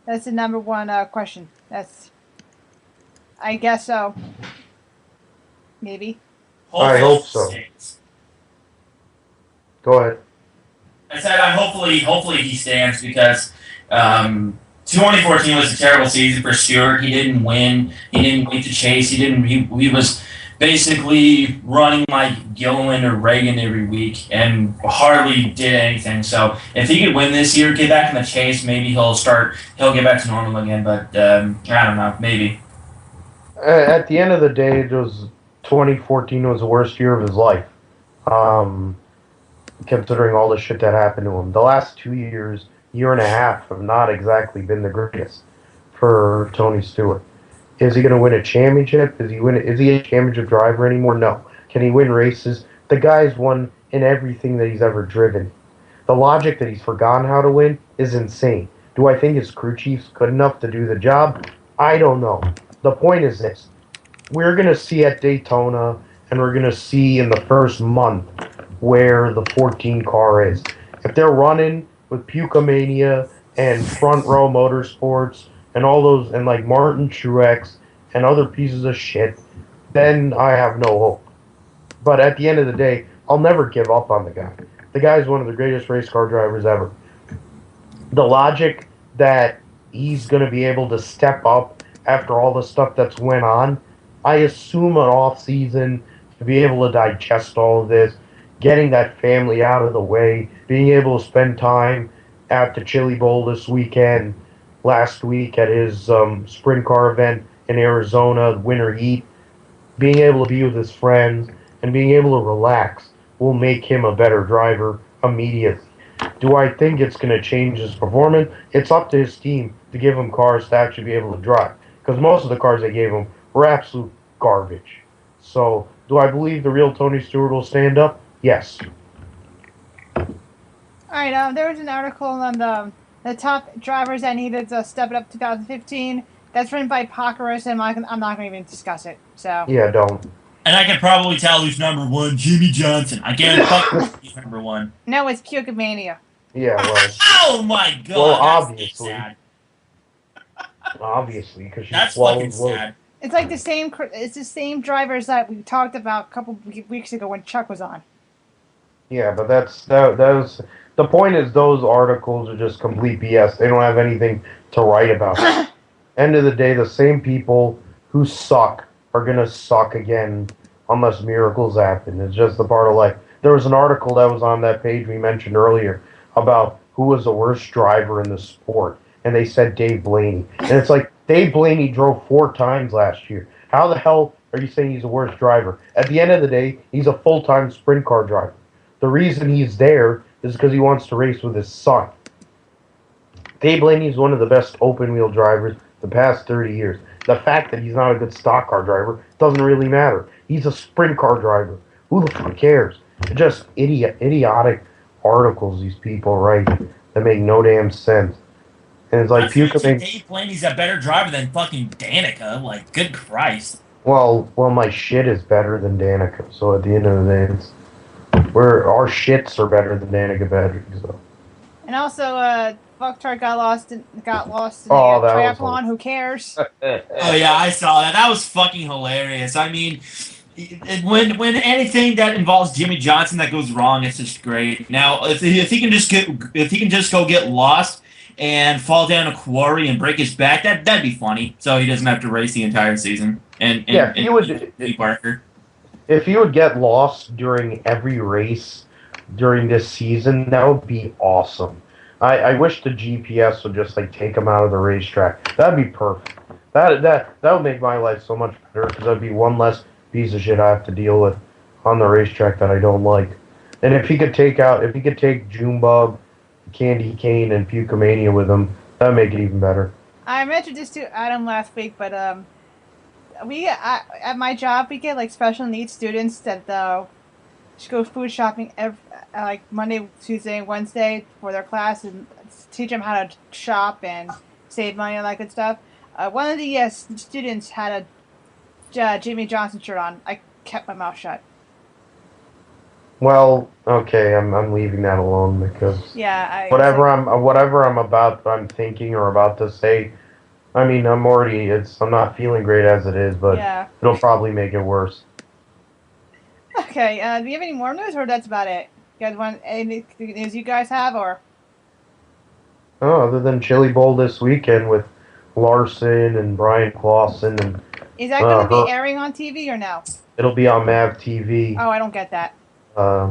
That's the number one question. I guess so. Maybe. I hope so. Go ahead. I said hopefully he stands because 2014 was a terrible season for Stewart. He didn't win. He didn't win the chase. He was basically running like Gilliland or Reagan every week and hardly did anything. So if he could win this year, get back in the chase, maybe he'll get back to normal again. But I don't know, maybe. At the end of the day, 2014 was the worst year of his life. Considering all the shit that happened to him. The last 2 years, year and a half, have not exactly been the greatest for Tony Stewart. Is he going to win a championship? Is he a championship driver anymore? No. Can he win races? The guy's won in everything that he's ever driven. The logic that he's forgotten how to win is insane. Do I think his crew chief's good enough to do the job? I don't know. The point is this. We're going to see at Daytona, and we're going to see in the first month where the 14 car is. If they're running with Pucamania and Front Row Motorsports and all those, and like Martin Truex and other pieces of shit, then I have no hope. But at the end of the day, I'll never give up on the guy. The guy's one of the greatest race car drivers ever. The logic that he's going to be able to step up after all the stuff that's went on, I assume an off season to be able to digest all of this, getting that family out of the way, being able to spend time at the Chili Bowl this weekend, last week at his sprint car event in Arizona, winter heat, being able to be with his friends and being able to relax will make him a better driver immediately. Do I think it's going to change his performance? It's up to his team to give him cars to actually be able to drive, because most of the cars they gave him were absolute garbage. So, do I believe the real Tony Stewart will stand up? Yes. Alright, there was an article on the top drivers that needed to step it up 2015. That's written by Pockeris, and I'm not going to even discuss it. So Yeah, don't. And I can probably tell who's number one, Jimmy Johnson. I guarantee he's number one. No, it's Pucamania. Yeah, well. Oh my god. Well, that's obviously. sad. Obviously, because she's That's swallowed fucking sad. It's like the same. It's the same drivers that we talked about a couple weeks ago when Chuck was on. Yeah, but that was the point. Is those articles are just complete BS. They don't have anything to write about. End of the day, the same people who suck are gonna suck again unless miracles happen. It's just a part of life. There was an article that was on that page we mentioned earlier about who was the worst driver in the sport, and they said Dave Blaney. And it's like, Dave Blaney drove 4 times last year. How the hell are you saying he's the worst driver? At the end of the day, he's a full-time sprint car driver. The reason he's there is because he wants to race with his son. Dave Blaney is one of the best open-wheel drivers the past 30 years. the fact that he's not a good stock car driver doesn't really matter. He's a sprint car driver. Who the fuck cares? Just idiotic articles these people write that make no damn sense. And it's like Dave Blaney's a better driver than fucking Danica. Like, good Christ. Well, my shit is better than Danica. So at the end of the day, our shits are better than Danica batteries. So. And also, Fucktard got lost in the triathlon. Who cares? Oh yeah, I saw that. That was fucking hilarious. I mean, when anything that involves Jimmy Johnson that goes wrong, it's just great. Now, if he can just go get lost and fall down a quarry and break his back, that'd be funny. So he doesn't have to race the entire season. If he would get lost during every race during this season, that would be awesome. I wish the GPS would just like take him out of the racetrack. That'd be perfect. That would make my life so much better because that'd be one less piece of shit I have to deal with on the racetrack that I don't like. And if he could take Junebug, Candy Cane, and Pukemania with him, that'd make it even better. I mentioned this to Adam last week, but at my job we get like special needs students that go food shopping like Monday, Tuesday, and Wednesday for their class and teach them how to shop and save money and that good stuff. One of the students had a Jimmy Johnson shirt on. I kept my mouth shut. Well, okay, I'm leaving that alone because whatever I'm thinking or about to say, I mean, I'm not feeling great as it is, but it'll probably make it worse. Okay, do you have any more news, or that's about it? You guys want any news you guys have, or? Oh, other than Chili Bowl this weekend with Larson and Brian Clausen and. Is that going to be airing on TV or no? It'll be on Mav TV. Oh, I don't get that. I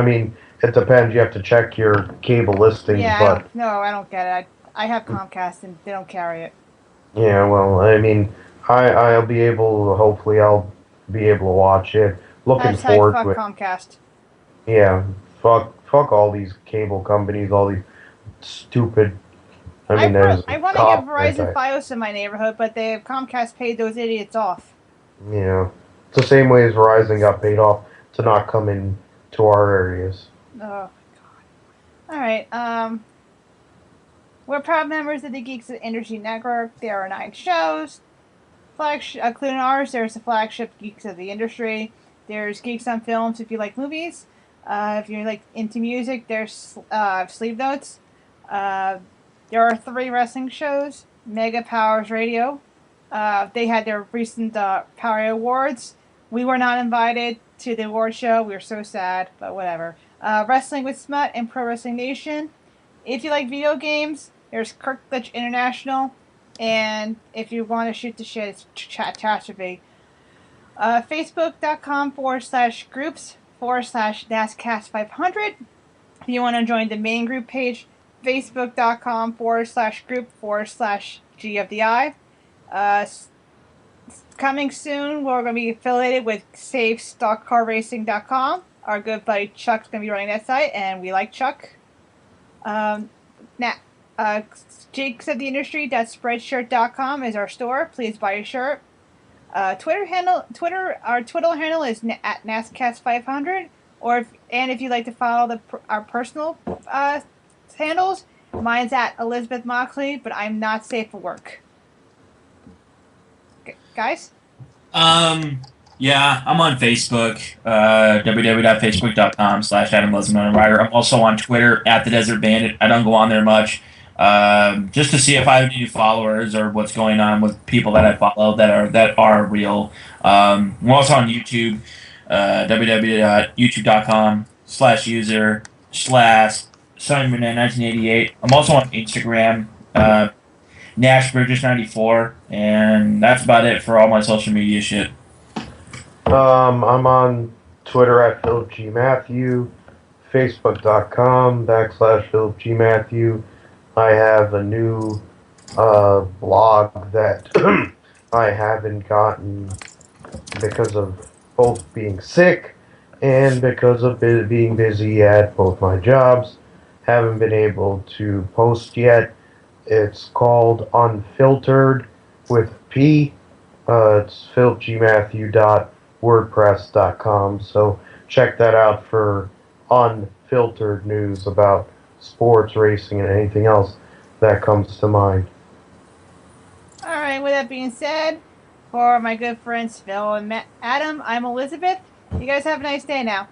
mean, it depends. You have to check your cable listings. Yeah, I don't get it. I have Comcast and they don't carry it. Yeah, well, I mean, I'll be able to watch it. Looking forward to it. Comcast. Yeah, fuck all these cable companies, all these stupid. I want to get Verizon Fios in my neighborhood, but Comcast paid those idiots off. Yeah, it's the same way as Verizon got paid off to not come in to our areas. Oh, God. All right. We're proud members of the Geeks of the Industry Network. There are 9 shows. Including ours, there's the flagship Geeks of the Industry. There's Geeks on Films if you like movies. If you're like into music, there's Sleeve Notes. There are 3 wrestling shows. Mega Powers Radio. They had their recent Power Awards. We were not invited to the award show. We were so sad, but whatever. Wrestling with Smut and Pro Wrestling Nation. If you like video games, there's Kirk Glitch International. And if you want to shoot the shit, it's Chatastrophe. Facebook.com/groups/NASCAST500. If you want to join the main group page, Facebook.com/group/GFDI. Coming soon, we're going to be affiliated with SaveStockCarRacing.com. Our good buddy Chuck's going to be running that site, and we like Chuck. Geeks of the Industry, Spreadshirt.com is our store. Please buy a shirt. Our Twitter handle is at NASCAST500. If you'd like to follow our personal handles, mine's at Elizabeth Moxley, but I'm not safe for work. Guys? Yeah, I'm on Facebook, www.facebook.com/AdamLesman. I'm also on Twitter at The Desert Bandit. I don't go on there much, just to see if I have any new followers or what's going on with people that I follow that are real. I'm also on YouTube, www.youtube.com/user/SimonMan1988. I'm also on Instagram, NashBridges94, and that's about it for all my social media shit. I'm on Twitter at Philip G. Mathew, Facebook.com/Philip G. Mathew. I have a new blog that I haven't gotten because of both being sick and because of being busy at both my jobs. Haven't been able to post yet. It's called Unfiltered, with P. It's philipgmatthew.wordpress.com. So check that out for unfiltered news about sports, racing, and anything else that comes to mind. All right, with that being said, for my good friends Phil and Adam, I'm Elizabeth. You guys have a nice day now.